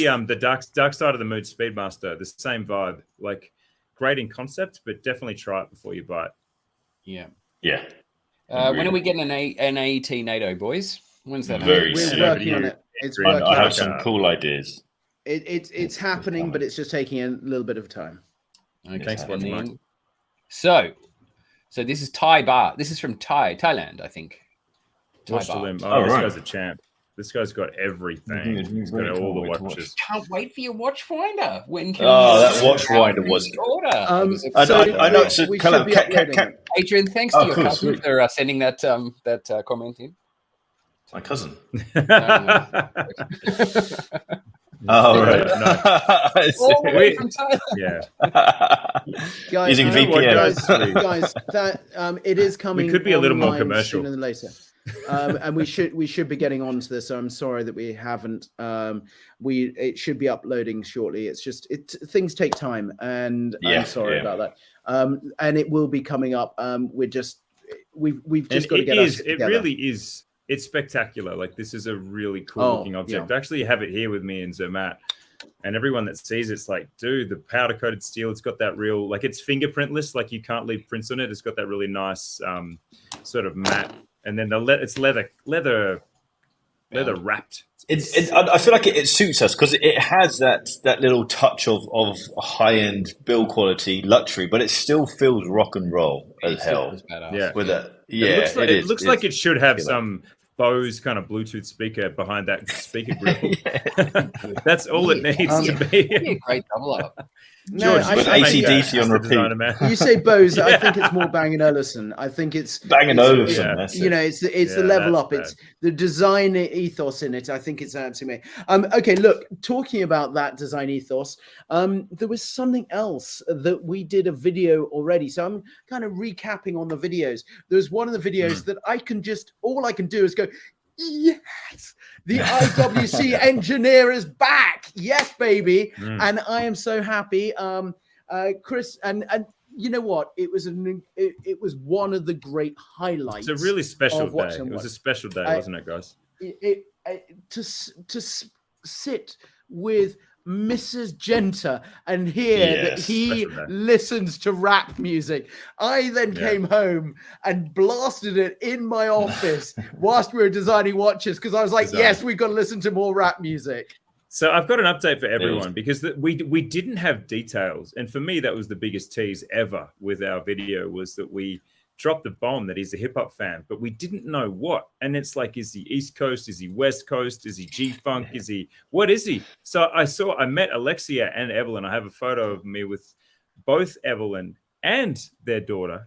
Dark Side of the Moon Speedmaster, the same vibe. Like great in concept, but definitely try it before you buy it. Yeah. Yeah. When are we getting an AET NATO, boys? When's that? Very We're soon. working on it. It's Green. working. I have on some cool ideas. It's happening, but it's just taking a little bit of time. Okay. Thanks for watching, Mike. So this is Thai bar. This is from Thailand, I think. Watch the bar. limb. Oh, This right. guy's a champ. This guy's got everything. He's got all the watches. Can't wait for your watch finder. When can That watch finder was. order? I know. So, we Callum, should be uploading. Adrian, thanks to Oh, your cool, cousin sweet. for sending that comment in. my cousin. No. Oh, right. All the way from Thailand. Yeah. Guys, Using you know what, VPN. guys, that it is coming. We could be a little more online commercial. sooner than later. And we should be getting onto this. So I'm sorry that we haven't. It should be uploading shortly. It's just things take time, and I'm sorry about that. And it will be coming up. We've just got to get our shit It together. really is. It's spectacular. Like, this is a really cool looking object. yeah. I actually have it here with me in Zermatt. And everyone that sees it's like, dude, the powder coated steel, it's got that real, like, it's fingerprintless, like you can't leave prints on it. It's got that really nice sort of matte. And then it's leather wrapped. I feel like it suits us because it has that little touch of high end build quality luxury, but it still feels rock and roll as hell. Yeah. With it, yeah, It looks like it should have killer. some Bose kind of Bluetooth speaker behind that speaker grill. That's all it needs to be. Be a great double up. No, With AC/DC on repeat. You say Bose, I think it's more Bang & Olufsen. I think it's Bang & Olufsen. yeah. That's you it. know, it's the level up. that's It's the design ethos in it. I think it's absolutely amazing. Okay, look, talking about that design ethos, there was something else that we did a video already. So I'm kind of recapping on the videos. There's one of the videos that all I can do is go, yes, the IWC engineer is back. Yes, baby. And I am so happy. Chris, and you know what? It was it was one of the great highlights. It's a really special of day. watching It was what- a special day, wasn't it, guys? To sit with Mrs. Genta and hear that Yes, he special day. listens to rap music. I then Yeah. came home and blasted it in my office whilst we were designing watches because I was like, yes, we've got to listen to more rap music. So I've got an update for everyone because we didn't have details, and for me that was the biggest tease ever with our video was that we dropped the bomb that he's a hip hop fan, but we didn't know what. And it's like, is he East Coast? Is he West Coast? Is he G-Funk? What is he? So I met Alexia and Evelyn. I have a photo of me with both Evelyn and their daughter,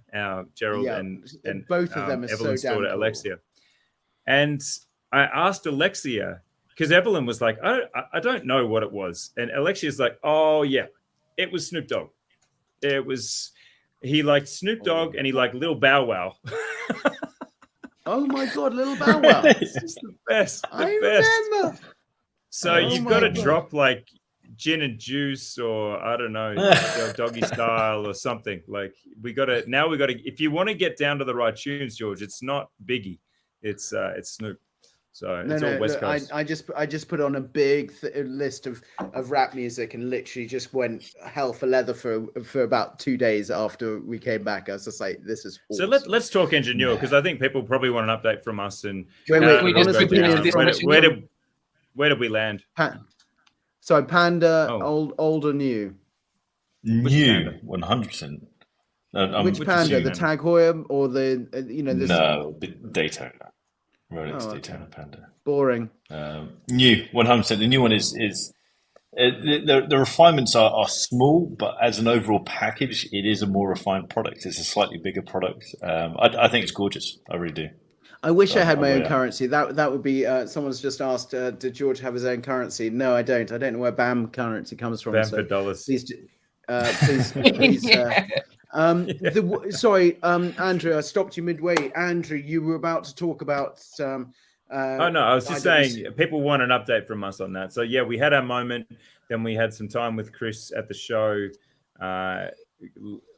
Gerald and both of them are Evelyn's so damn daughter, cool. Alexia. And I asked Alexia, because Evelyn was like, I don't know what it was. And Alexia's like, oh, yeah, it was Snoop Dogg. He liked Snoop Dogg and he liked Lil Bow Wow. Oh my God, Little Bow Wow. It's just the best. I best. remember. So Oh you've my got to God. drop like gin and juice or I don't know, doggy style or something. Like we got to, if you want to get down to the right tunes, George, it's not Biggie. It's Snoop. So it's all West look, Coast. I just put on a big list of rap music and literally just went hell for leather for about 2 days after we came back. I was just like, this is awesome. So let's talk Engineer because I think people probably want an update from us and Wait, how we it all just goes put it down. in from Where did we land? Sorry, Panda, Oh. old or new? New, 100%. Which Panda, the Tag Heuer or the this No, Daytona. Rolex okay. Daytona Panda. boring? New, 100%. The new one is the refinements are small, but as an overall package, it is a more refined product. It's a slightly bigger product. I think it's gorgeous. I really do. I wish I had my own yeah. currency. That would be. Someone's just asked, did George have his own currency? No, I don't. I don't know where BAM currency comes from. Bamford dollars. Please, please. Sorry, Andrew, I stopped you midway. Andrew, you were about to talk about. Oh no, I was just saying people want an update from us on that. So yeah, we had our moment. Then we had some time with Chris at the show.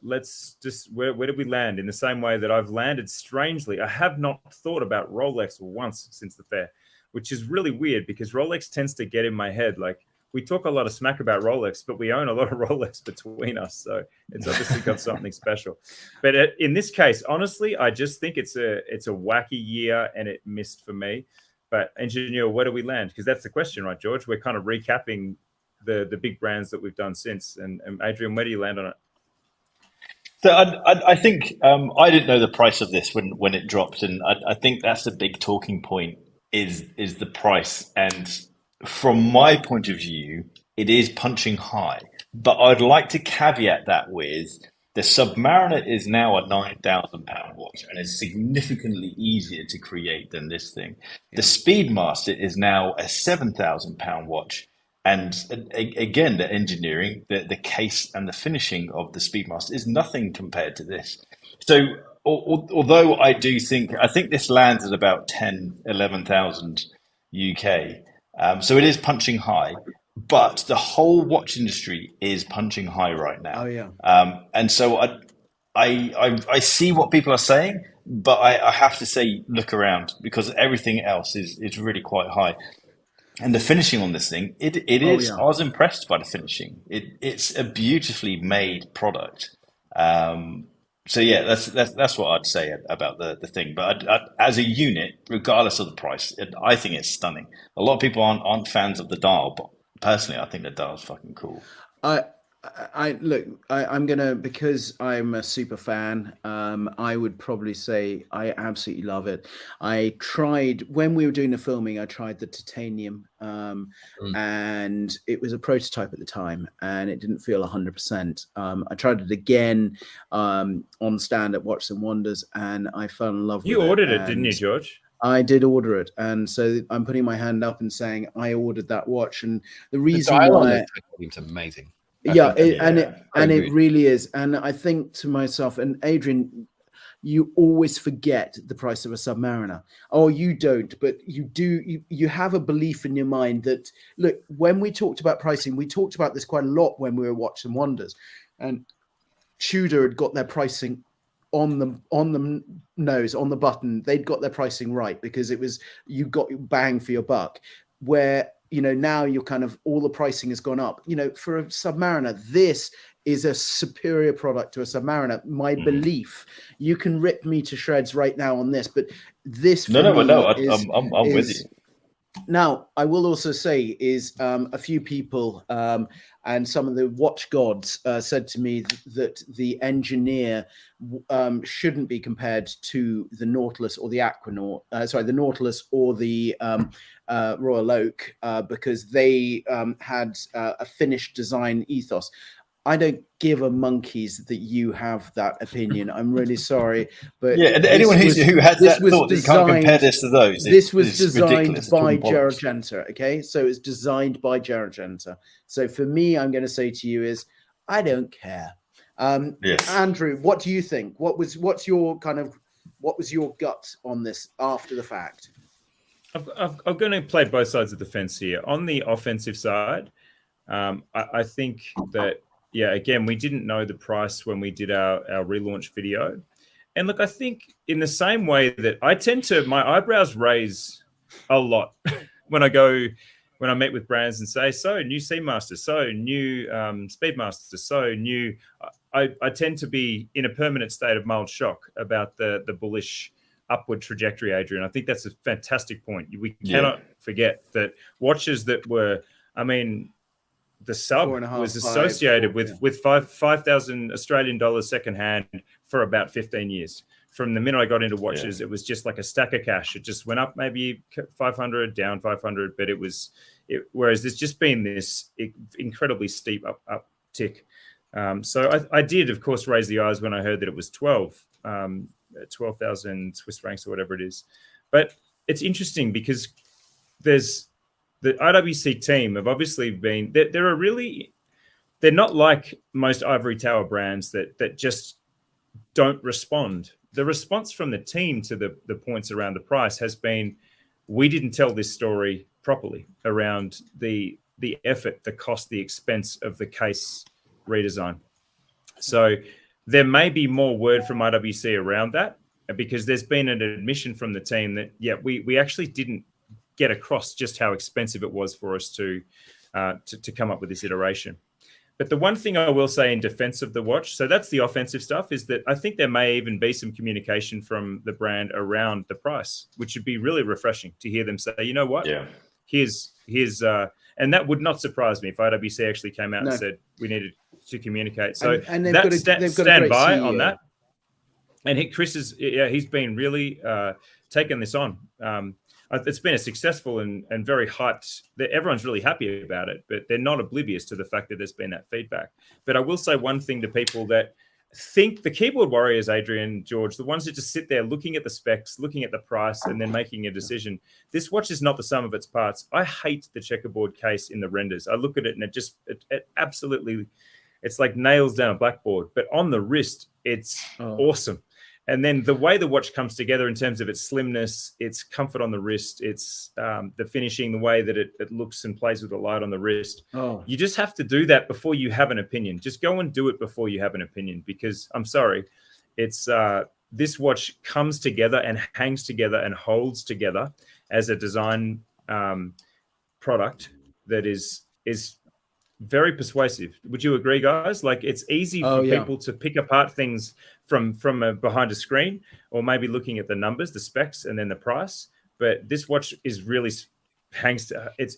Let's just where did we land? In the same way that I've landed strangely, I have not thought about Rolex once since the fair, which is really weird because Rolex tends to get in my head. Like we talk a lot of smack about Rolex, but we own a lot of Rolex between us. So it's obviously got something special. But in this case, honestly, I just think it's a wacky year and it missed for me. But engineer, where do we land? Because that's the question, right, George? We're kind of recapping the big brands that we've done since. And Adrian, where do you land on it? So I think I didn't know the price of this when it dropped, and I think that's the big talking point is the price. And from my point of view, it is punching high. But I'd like to caveat that with the Submariner is now a £9,000 watch and is significantly easier to create than this thing. The Speedmaster is now a £7,000 watch. And again, the engineering, the case and the finishing of the Speedmaster is nothing compared to this. So although I think this lands at about 10, 11,000 UK. So it is punching high, but the whole watch industry is punching high right now. Oh yeah. And so I see what people are saying, but I have to say, look around, because everything else is really quite high. And the finishing on this thing, it is. Yeah. I was impressed by the finishing. It's a beautifully made product. So yeah, that's what I'd say about the thing. But as a unit, regardless of the price, I think it's stunning. A lot of people aren't fans of the dial, but personally, I think the dial's fucking cool. I'm gonna, because I'm a super fan, I would probably say I absolutely love it. I tried, when we were doing the filming, I tried the titanium, and it was a prototype at the time and it didn't feel 100%. I tried it again on stand at Watches and Wonders and I fell in love with it. You ordered it, didn't you, George? I did order it, and so I'm putting my hand up and saying I ordered that watch. And the reason why it's amazing. It really is. And I think to myself, and Adrian, you always forget the price of a Submariner. Oh, you don't, but you do. You have a belief in your mind that, look, when we talked about pricing, we talked about this quite a lot when we were Watches and Wonders, and Tudor had got their pricing on the nose, on the button. They'd got their pricing right because it was, you got bang for your buck. Where, you know, now you're kind of, all the pricing has gone up. You know, for a Submariner, this is a superior product to a Submariner. My belief, you can rip me to shreds right now on this, but this I'm with you. Now, I will also say is a few people and some of the watch gods said to me that the Engineer shouldn't be compared to the Nautilus or the Aquanaut. The Nautilus or the Royal Oak because they had a finished design ethos. I don't give a monkeys that you have that opinion. I'm really sorry, but yeah, and anyone who had that thought that you can't compare this to those. This was designed by Gerald-Genta. Okay, so it's designed by Gerald-Genta. So for me, I'm going to say to you is, I don't care. Yes. Andrew, what do you think? What's your gut on this after the fact? I'm going to play both sides of the fence here. On the offensive side, I think that. Yeah, again, we didn't know the price when we did our relaunch video. And look, I think in the same way that I tend to, my eyebrows raise a lot when I meet with brands and say, so new Seamaster, so new Speedmaster, so new. I tend to be in a permanent state of mild shock about the bullish upward trajectory, Adrian. I think that's a fantastic point. We cannot forget that watches that were, the sub was associated with 5,000 Australian dollars secondhand for about 15 years. From the minute I got into watches, it was just like a stack of cash. It just went up maybe 500, down 500, but whereas there's just been this incredibly steep uptick. So I did, of course, raise the eyes when I heard that it was 12,000 Swiss francs or whatever it is. But it's interesting because the IWC team have obviously been, they're not like most ivory tower brands that just don't respond. The response from the team to the points around the price has been, we didn't tell this story properly around the effort, the cost, the expense of the case redesign. So there may be more word from IWC around that because there's been an admission from the team that, we actually didn't get across just how expensive it was for us to to come up with this iteration. But the one thing I will say in defense of the watch, so that's the offensive stuff, is that I think there may even be some communication from the brand around the price, which would be really refreshing to hear them say, you know what, here's and that would not surprise me if IWC actually came out and said we needed to communicate. So and they've got to stand by on that. And Chris he's been really taken this on. It's been a successful and very hyped. Everyone's really happy about it, but they're not oblivious to the fact that there's been that feedback. But I will say one thing to people that think the keyboard warriors, Adrian, George, the ones that just sit there looking at the specs, looking at the price, and then making a decision. This watch is not the sum of its parts. I hate the checkerboard case in the renders. I look at it and it absolutely, it's like nails down a blackboard. But on the wrist, it's awesome. And then the way the watch comes together in terms of its slimness, its comfort on the wrist, its the finishing, the way that it looks and plays with the light on the wrist. You just have to do that before you have an opinion. Just go and do it before you have an opinion, because I'm sorry, it's this watch comes together and hangs together and holds together as a design product that is very persuasive. Would you agree, guys? Like, it's easy for people to pick apart things from behind a screen, or maybe looking at the numbers, the specs, and then the price. But this watch is really hangs to it's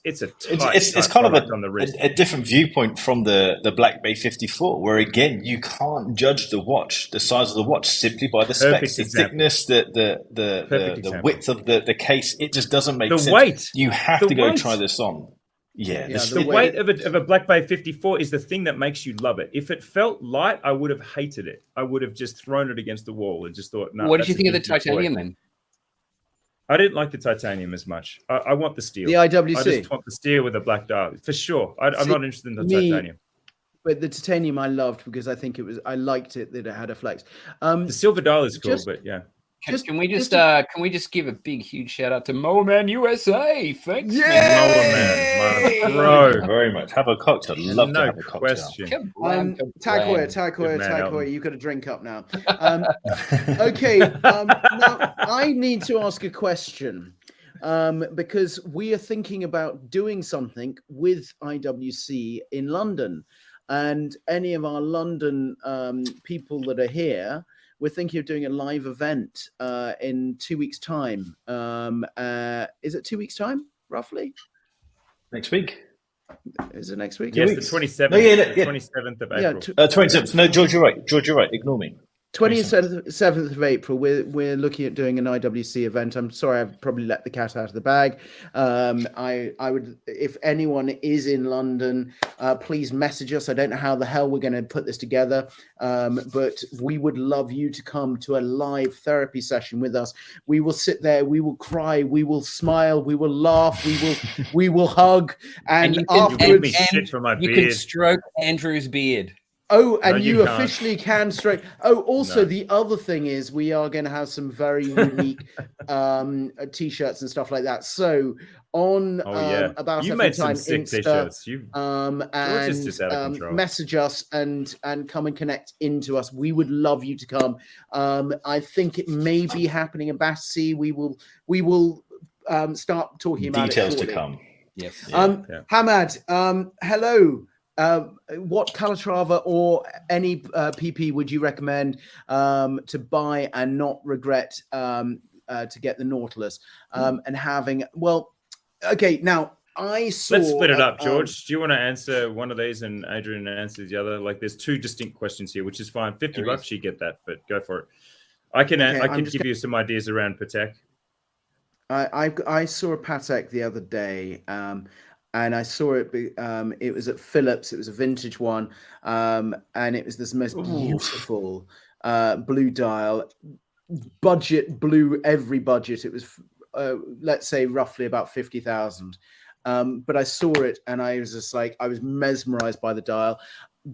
kind of on the wrist. A different viewpoint from the Black Bay 54, where again you can't judge the watch, the size of the watch, simply by the specs, the thickness, the width of the case. It just doesn't make sense. The weight. You have to go try this on. The weight of a Black Bay 54 is the thing that makes you love it. If it felt light, I would have hated it. I would have just thrown it against the wall and just thought, no. What did you think of the titanium then? I didn't like the titanium as much. I want the steel. The IWC. I just want the steel with a black dial for sure. I'm not interested in the titanium. But the titanium I loved because I liked it that it had a flex. The silver dial is cool, but yeah. Can we just give a big huge shout out to Mowerman USA? Thanks, Mowerman, bro, very much. Have a cocktail. Love to have a cocktail. Takoya, you've got to drink up now. Okay, now I need to ask a question because we are thinking about doing something with IWC in London, and any of our London people that are here. We're thinking of doing a live event in 2 weeks' time. Is it 2 weeks' time, roughly? Next week. Is it next week? Yes, the 27th. 27th of April. 27th. No, George, you're right. Ignore me. 27th of April, we're looking at doing an IWC event. I'm sorry, I've probably let the cat out of the bag. I would, if anyone is in London, please message us. I don't know how the hell we're going to put this together, but we would love you to come to a live therapy session with us. We will sit there, we will cry, we will smile, we will laugh, we will hug, and afterwards, you can stroke Andrew's beard. Oh, and you officially can stroke. Oh, also the other thing is we are going to have some very unique t-shirts and stuff like that. So on about you made some sick t-shirts. And message us and come and connect into us. We would love you to come. I think it may be happening in Battersea. We will start talking about details to come. Yes. Hamad, hello. What Calatrava or any PP would you recommend to buy and not regret to get the Nautilus and having? Well, okay, now I saw. Let's split it up, George. Do you want to answer one of these and Adrian answers the other? Like, there's two distinct questions here, which is fine. $50, you get that, but go for it. I can give you some ideas around Patek. I saw a Patek the other day. And I saw it. It was at Philips. It was a vintage one, and it was this most beautiful blue dial, budget blue. Every budget. It was, let's say, roughly about 50,000. But I saw it, and I was just like, I was mesmerized by the dial.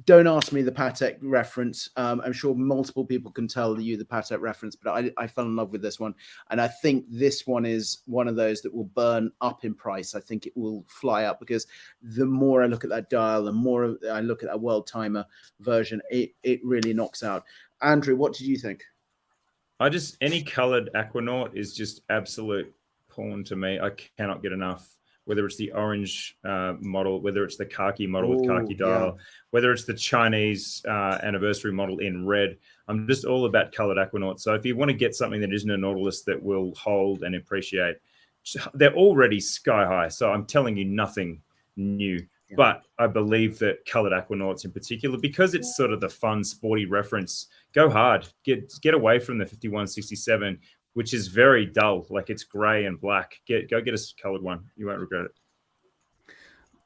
Don't ask me the Patek reference. I'm sure multiple people can tell you the Patek reference, but I fell in love with this one. And I think this one is one of those that will burn up in price. I think it will fly up because the more I look at that dial, the more I look at that World Timer version, it really knocks out. Andrew, what did you think? Any colored Aquanaut is just absolute porn to me. I cannot get enough. whether it's the orange model, whether it's the khaki model with khaki dial, whether it's the Chinese anniversary model in red. I'm just all about colored Aquanauts. So if you want to get something that isn't a Nautilus that will hold and appreciate, they're already sky high. So I'm telling you nothing new. Yeah. But I believe that colored Aquanauts in particular, because it's sort of the fun, sporty reference, go hard. Get away from the 5167, which is very dull. Like it's gray and black. Go get a colored one. You won't regret it.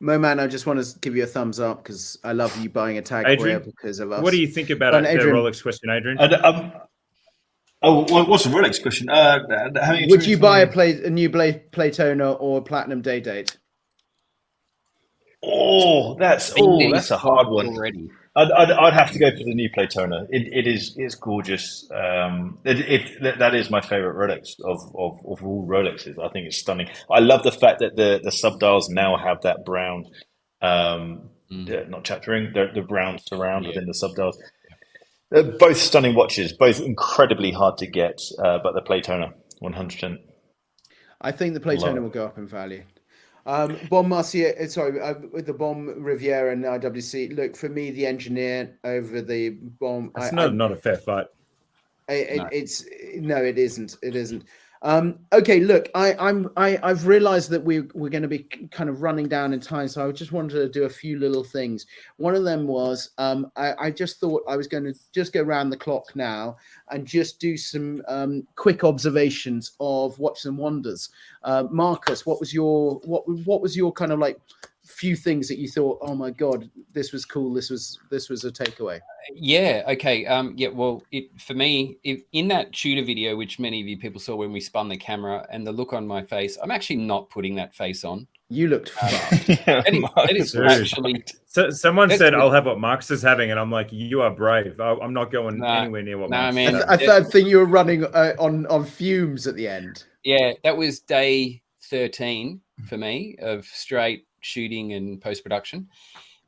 Moman, I just want to give you a thumbs up because I love you buying a Tag Heuer because of us. What do you think about the Rolex question, Adrian? What's the Rolex question? Would you buy a new Playtona or Platinum Day Date? That's a hard one. Already. I'd have to go for the new Playtona. It's gorgeous. That is my favorite Rolex of all Rolexes. I think it's stunning. I love the fact that the subdials now have that brown, not chaptering, the brown surround within the subdials. Both stunning watches, both incredibly hard to get, but the Playtona, 100%. I think the Playtona will go up in value. Bon Mercier, with the Bon Riviera and IWC. Look, for me, the engineer over the Bon. It's not a fair fight. It isn't. It isn't. Okay, look, I've realized that we're going to be kind of running down in time, so I just wanted to do a few little things. One of them was I just thought I was going to just go around the clock now and just do some quick observations of Watches and Wonders. Marcus, what was your kind of like few things that you thought, oh my god, this was cool, this was a takeaway? Well, for me, in that shooter video, which many of you people saw when we spun the camera, and the look on my face, I'm actually not putting that face on. You looked fucked. Someone said, I'll have what Marcus is having, and I'm like, you are brave. I'm not going anywhere near what Marcus is. I think you were running on fumes at the end. Yeah, that was day 13 for me of straight shooting and post-production.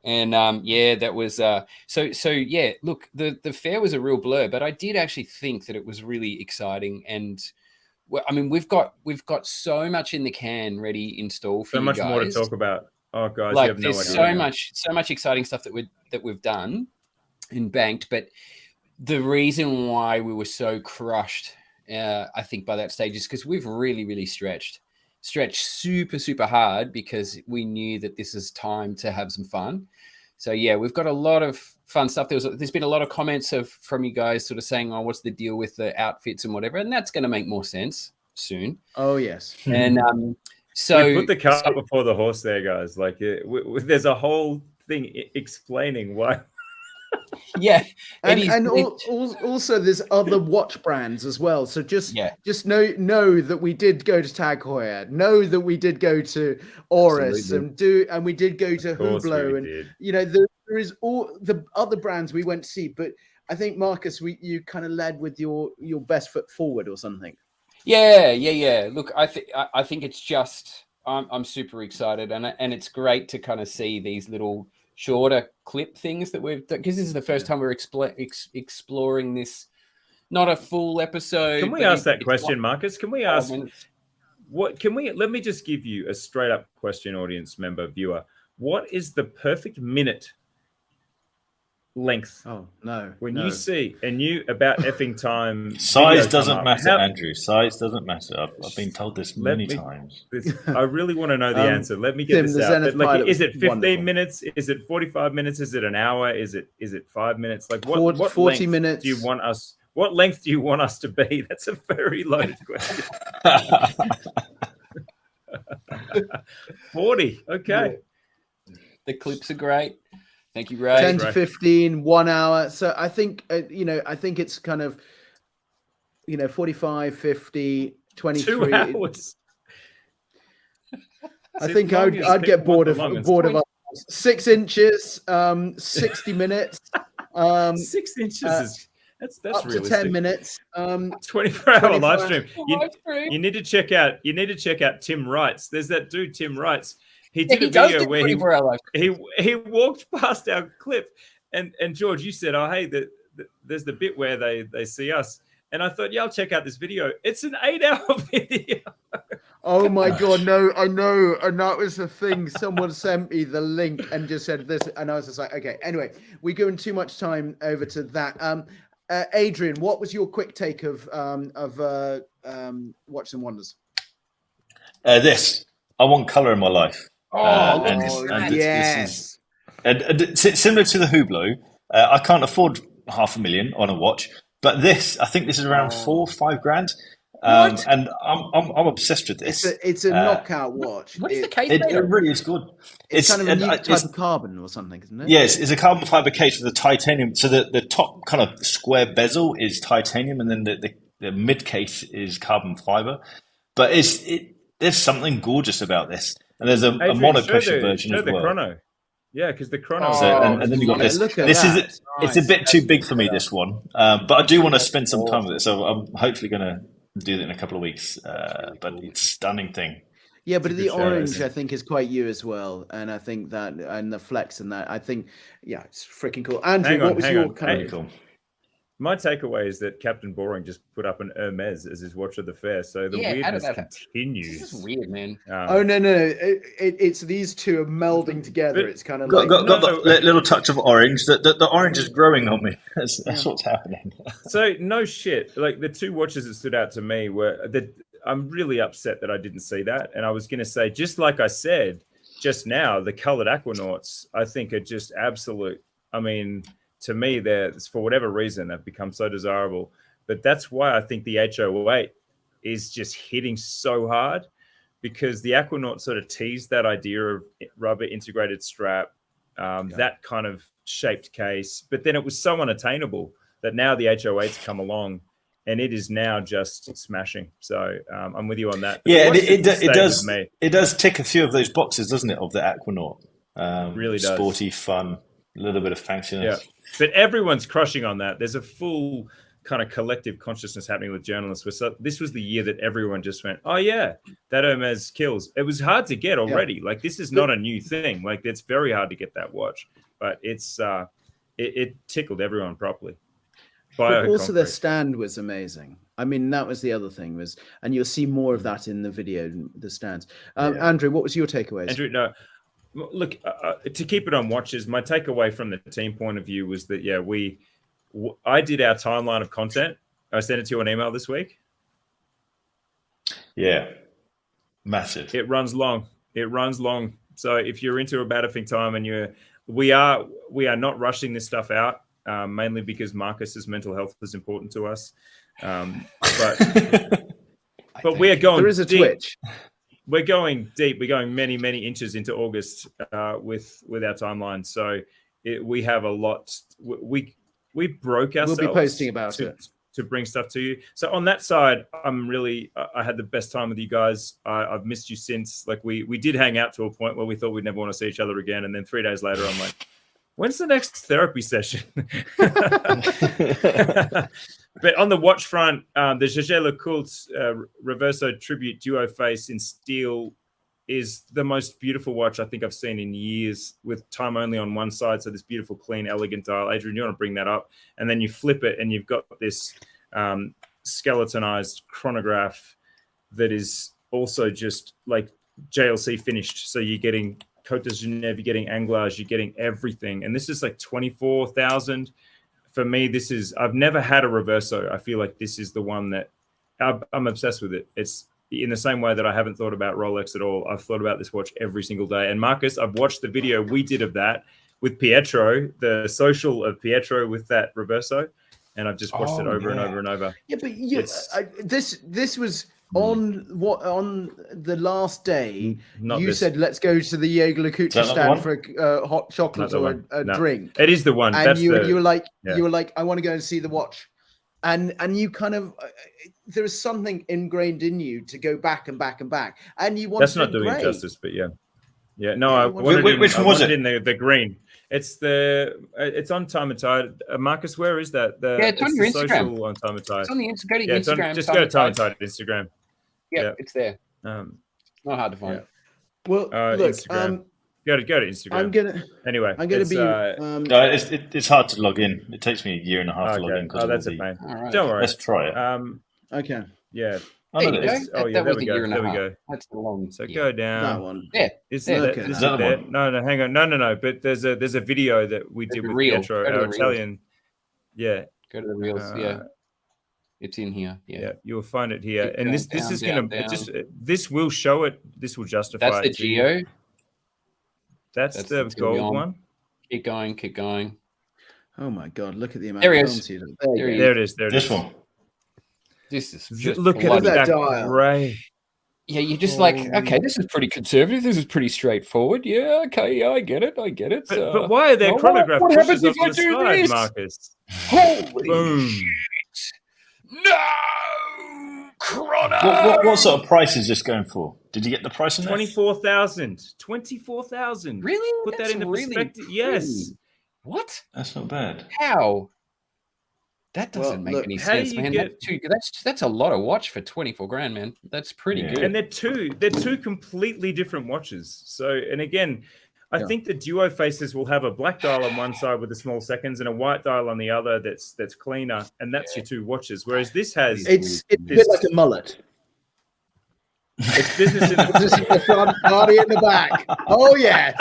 And that was look, the fair was a real blur, but I did actually think that it was really exciting. And I mean, we've got so much in the can ready installed for so you much guys. More to talk about. Oh guys, like, you have no there's idea. so much exciting stuff that we've done and banked. But the reason why we were so crushed, I think by that stage, is because we've really, really stretched super, super hard, because we knew that this is time to have some fun. So yeah, we've got a lot of fun stuff. There's been a lot of comments from you guys sort of saying, oh, what's the deal with the outfits and whatever, and that's going to make more sense soon. Oh yes. And so we put the cart before the horse there, guys. Like there's a whole thing explaining why. Yeah, also there's other watch brands as well. So just know that we did go to Tag Heuer, know that we did go to Oris, and we did go to Hublot, and you know there is all the other brands we went to see. But I think Marcus, you kind of led with your best foot forward or something. Yeah. Look, I think it's just I'm super excited, and it's great to kind of see these little shorter clip things that because this is the first time we're exploring this, not a full episode. Can we ask that question, Marcus? Can we ask let me just give you a straight up question, audience member, viewer. What is the perfect minute length? Oh no. You see about effing time. Size doesn't matter, Andrew. Size doesn't matter. I've been told this many times. I really want to know the answer. Let me get this out. Like, is it 15 minutes? Is it 45 minutes? Is it an hour? Is it 5 minutes? Like what 40 minutes do you want us? What length do you want us to be? That's a very loaded question. 40. Okay. The clips are great. Thank you, Ray. 10 to 15, 1 hour. So I think, I think it's kind of, 45, 50, 23. 2 hours. I think I'd get bored of 6 inches, 60 minutes. 6 inches is that's up realistic. to 10 minutes. 24-hour live stream. You need to check out Tim Wrights. There's that dude Tim Wrights. He did a video where he walked past our clip, and George, you said, oh hey, there's the bit where they see us, And I thought, yeah, I'll check out this video. It's an 8-hour video. Oh my God, no, I know. And that was the thing. Someone sent me the link and just said this. And I was just like, okay, anyway, we're giving too much time over to that. Adrian, what was your quick take of Watches and Wonders? This. I want colour in my life. Yes. Similar to the Hublot, I can't afford $500,000 on a watch, but I think this is around 4 or 5 grand. And I'm obsessed with this. It's a knockout watch. What is the case? It really is good. It's kind of a new type of carbon or something, isn't it? Yes, it's a carbon fiber case with a titanium. So the top kind of square bezel is titanium, and then the mid case is carbon fiber. But there's something gorgeous about this, and there's a mono pressure version as well. The chrono. Yeah, because the chrono. And then you got this. It's a bit too big for me, this one. But I do want to spend some time with it, so I'm hopefully going to do that in a couple of weeks. But it's a stunning thing. Yeah, but the orange, I think, is quite you as well, and I think that, and the flex and that, I think, yeah, it's freaking cool. Andrew, what was your kind of cool? My takeaway is that Captain Boring just put up an Hermes as his watch of the fair, so the weirdness continues. This is weird, man. Oh no, it's these two are melding together. It's kind of got the little touch of orange. The orange is growing on me. That's what's happening. So no shit. Like the two watches that stood out to me were that I'm really upset that I didn't see that, and I was going to say, just like I said just now, the colored Aquanauts I think are just absolute. I mean, to me, for whatever reason, they've become so desirable. But that's why I think the H08 is just hitting so hard, because the Aquanaut sort of teased that idea of rubber integrated strap, that kind of shaped case. But then it was so unattainable that now the H08's come along, and it is now just smashing. So I'm with you on that. But yeah, it does tick a few of those boxes, doesn't it, of the Aquanaut? Really does. Sporty, fun, a little bit of functionality. Yeah. But everyone's crushing on that. There's a full kind of collective consciousness happening with journalists. So this was the year that everyone just went, oh, yeah, that Hermes kills. It was hard to get already. Yeah. Like, this is not a new thing. Like, it's very hard to get that watch. But it tickled everyone properly. But also their stand was amazing. I mean, that was the other thing and you'll see more of that in the video, the stands. Andrew, what was your takeaways? Andrew, no. Look, to keep it on watches, my takeaway from the team point of view was that, I did our timeline of content. I sent it to you on email this week. Yeah. Massive. It runs long. So if you're into a Battafing time and we are not rushing this stuff out, mainly because Marcus's mental health is important to us. But we are going. There is a deep. twitch. We're going deep. We're going many, many inches into August with our timeline. So we have a lot. We broke ourselves. We'll be posting about it to bring stuff to you. So on that side, I had the best time with you guys. I've missed you since. Like we did hang out to a point where we thought we'd never want to see each other again, and then 3 days later, I'm like, when's the next therapy session? But on the watch front, the Jaeger-LeCoultre Reverso Tribute Duo Face in steel is the most beautiful watch I think I've seen in years, with time only on one side. So this beautiful, clean, elegant dial. Adrian, you want to bring that up? And then you flip it and you've got this skeletonized chronograph that is also just like JLC finished. So you're getting Côte de Genève, you're getting Anglage, you're getting everything. And this is like 24,000. For me, I've never had a Reverso. I feel like this is the one that I'm obsessed with it. It's in the same way that I haven't thought about Rolex at all. I've thought about this watch every single day. And Marcus, I've watched the video we did of that with Pietro, the social of Pietro with that Reverso. And I've just watched it over and over and over. Yeah, but this was on the last day. Said, let's go to the Jaeger-LeCoultre stand for a hot chocolate or a drink. It is the one. And you were like, I want to go and see the watch. And you kind of, there is something ingrained in you to go back and back and back. And you want That's not doing it justice, but yeah. No, which one was it? In the green. It's on Time and Tide. Marcus, where is that? It's on your Instagram. On Time and Tide. It's on the Instagram. Just go to Time and Tide Instagram. Yeah, it's there. Not hard to find. Well, look, Instagram. Go to Instagram. I'm gonna be. It's hard to log in. It takes me a year and a half to log in. Oh, that's a pain. Right. Don't worry. Let's try it. Okay. Yeah. There you go. That was we a go. year and a There we half. go. That's long. So go down. That one. Yeah. Is there- that Is that the there? one? No, hang on. No. But there's a video that we did with reel. Pietro, Go to our the reels. Italian. Yeah. Go to the reels. Yeah. It's in here. Yeah. You'll find it here. Keep And going this down, is down, gonna down. just this will show it. This will justify That's the it to you. Geo. That's the That's gonna be gold on. one. Keep going. Oh my God! Look at the amount There of he films is. you do. There he There it is. There it This is. one. This is just Look at bloody- that that dial. gray. Yeah, you're just like, Holy- okay, this is pretty conservative. This is pretty straightforward. Yeah, okay, yeah, I get it. But why are there well, chronograph what pushes happens if on I the do side, this? Marcus? Holy Boom. shit! No, chrono. What sort of price is this going for? Did you get the price in there? 24,000. 24,000. Really? Put that That's into really perspective. pretty. Yes. What? That's not bad. How? That Well, doesn't make look, any how do sense, you man. get- That's a lot of watch for 24 grand, man. That's pretty Yeah. good. And they're two completely different watches. So, and again, I Yeah. think the Duo Faces will have a black dial on one side with the small seconds and a white dial on the other that's cleaner, and that's your two watches. Whereas this has It's a bit like a mullet. it's business in Just in the front, party in the back. Oh yeah.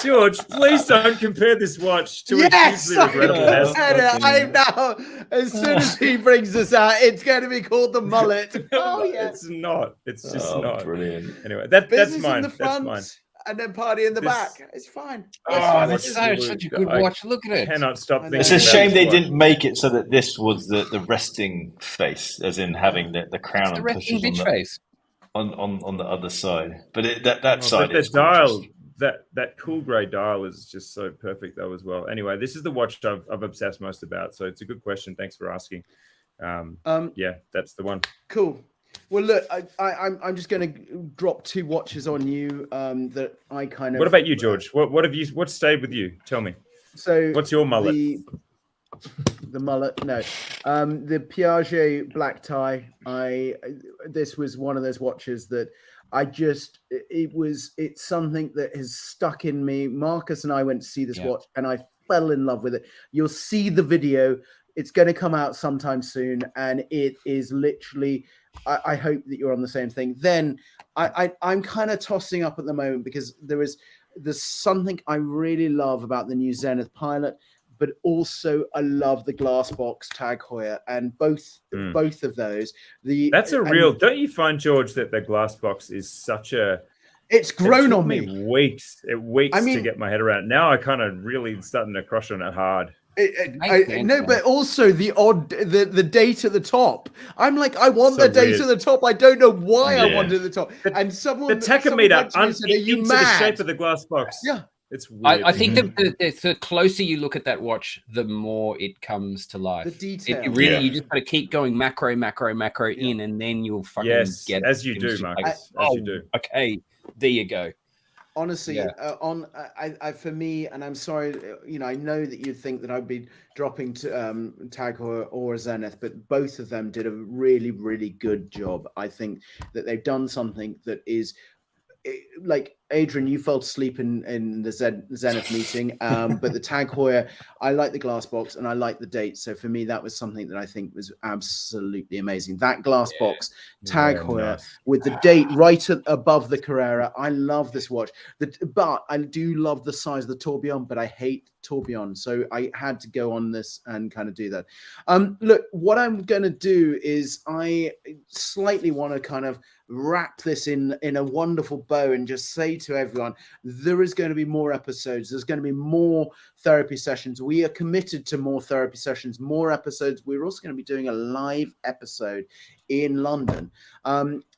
George, please don't compare this watch to Yes. a hugely regrettable house. I know. As soon as he brings this out, it's going to be called the mullet. Oh yeah. It's not. It's just not. Brilliant. Anyway, that's Business mine. in the That's front, mine. and then party in the This- back. It's fine. Oh, Oh, this that's is such a good I watch. Look at it. Cannot stop I know. thinking. It's a about shame this they watch. didn't make it so that this was the resting face, as in having the crown It's the and resting pushes bitch face. on the other side. But that Oh, side but is the dial, gorgeous. that cool grey dial is just so perfect though as well. Anyway, this is the watch I've obsessed most about. So it's a good question. Thanks for asking. Yeah, that's the one. Cool. Well, look, I'm just going to drop two watches on you that I kind of. What about you, George? What stayed with you? Tell me. So What's your mullet? The mullet, no. The Piaget black tie. This was one of those watches that it's something that has stuck in me. Marcus and I went to see this watch and I fell in love with it. You'll see the video. It's going to come out sometime soon, and it is literally. I hope that you're on the same thing. Then I'm kind of tossing up at the moment because there's something I really love about the new Zenith Pilot, but also I love the glass box Tag Heuer, and both of those. Don't you find, George, that the glass box is such a? It's grown it took on me. Weeks I mean, to get my head around it. Now I kind of really starting to crush on it hard. No, but also the date at the top. I'm like, I want So the date weird. at the top. I don't know why I Yeah. want it at the top. And someone The tachometer someone said, "Are you into the mad?" shape of the glass box. Yeah. It's weird. I think that the closer you look at that watch, the more it comes to life. The detail. It really, Yeah. you just got to keep going macro in, and then you'll fucking Yes, get as you it. do, It's just Marcus. like, As you do. Okay, there you go. Honestly, Yeah. For me, and I'm sorry, I know that you'd think that I'd be dropping to Tag Heuer or Zenith, but both of them did a really, really good job. I think that they've done something that is like Adrian, you fell asleep in the Zenith meeting, but the Tag Heuer, I like the glass box and I like the date. So for me, that was something that I think was absolutely amazing. That glass box Tag Heuer with the date right above the Carrera. I love this watch. But I do love the size of the tourbillon, but I hate tourbillon. So I had to go on this and kind of do that. Look, what I'm going to do is I slightly want to kind of wrap this in a wonderful bow and just say to everyone, there is going to be more episodes. There's going to be more therapy sessions. We are committed to more therapy sessions, more episodes. We're also going to be doing a live episode in London.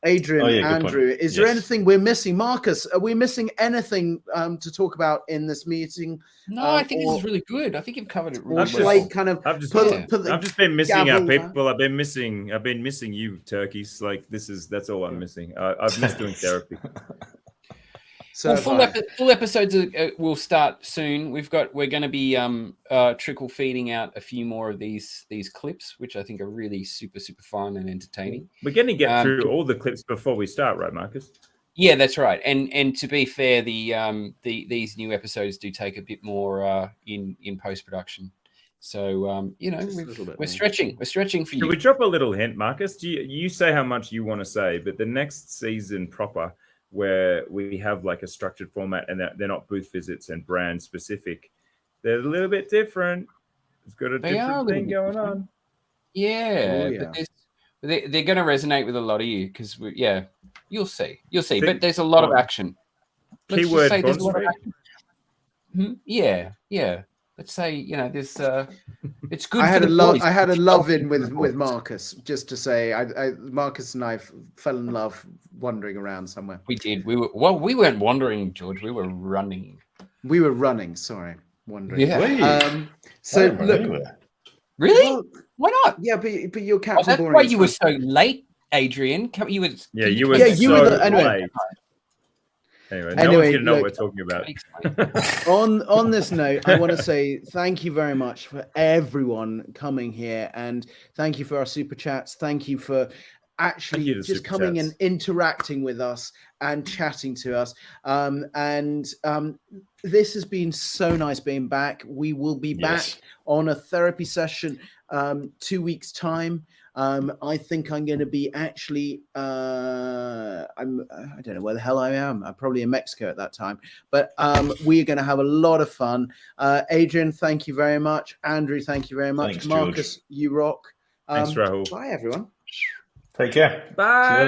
Adrian, Andrew, is there anything we're missing? Marcus, are we missing anything to talk about in this meeting? No, I think this is really good. I think you've covered it really Or shall I kind of I've just been missing our people. I've been missing you, turkeys. Like that's all I'm missing. I've missed doing therapy. So full episodes will start soon. We're going to be trickle feeding out a few more of these clips, which I think are really super fun and entertaining. We're going to get through all the clips before we start, right, Marcus? Yeah, that's right. And to be fair, these new episodes do take a bit more in post production. So we're stretching for you. Can we drop a little hint, Marcus? You say how much you want to say, but the next season proper, where we have like a structured format and they're not booth visits and brand specific, they're a little bit different. It's got a different thing going on. Yeah, yeah. but they're going to resonate with a lot of you because you'll see. But there's a lot of action. Keyword there's a lot of action. Yeah. Let's say there's it's good. I had a love in with Marcus, just to say. Marcus and I fell in love wandering around somewhere. We did. We weren't wandering, George. We were running. We were running. Sorry, wandering. Yeah. So look. Really? Well, why not? Yeah, but you're Captain that's Boring. why you were so late, Adrian. You were. Yeah, you were. Anyway. Anyway, no one's gonna know what we're talking about. On this note, I want to say thank you very much for everyone coming here, and thank you for our super chats. Thank you for actually just coming and interacting with us and chatting to us. This has been so nice being back. We will be back on a therapy session 2 weeks time. I think I'm going to be actually, I don't know where the hell I am. I'm probably in Mexico at that time, but we are going to have a lot of fun. Adrian, thank you very much. Andrew, thank you very much. Thanks, Marcus, George. you rock. Thanks, Rahul. Bye, everyone. Take care. Bye.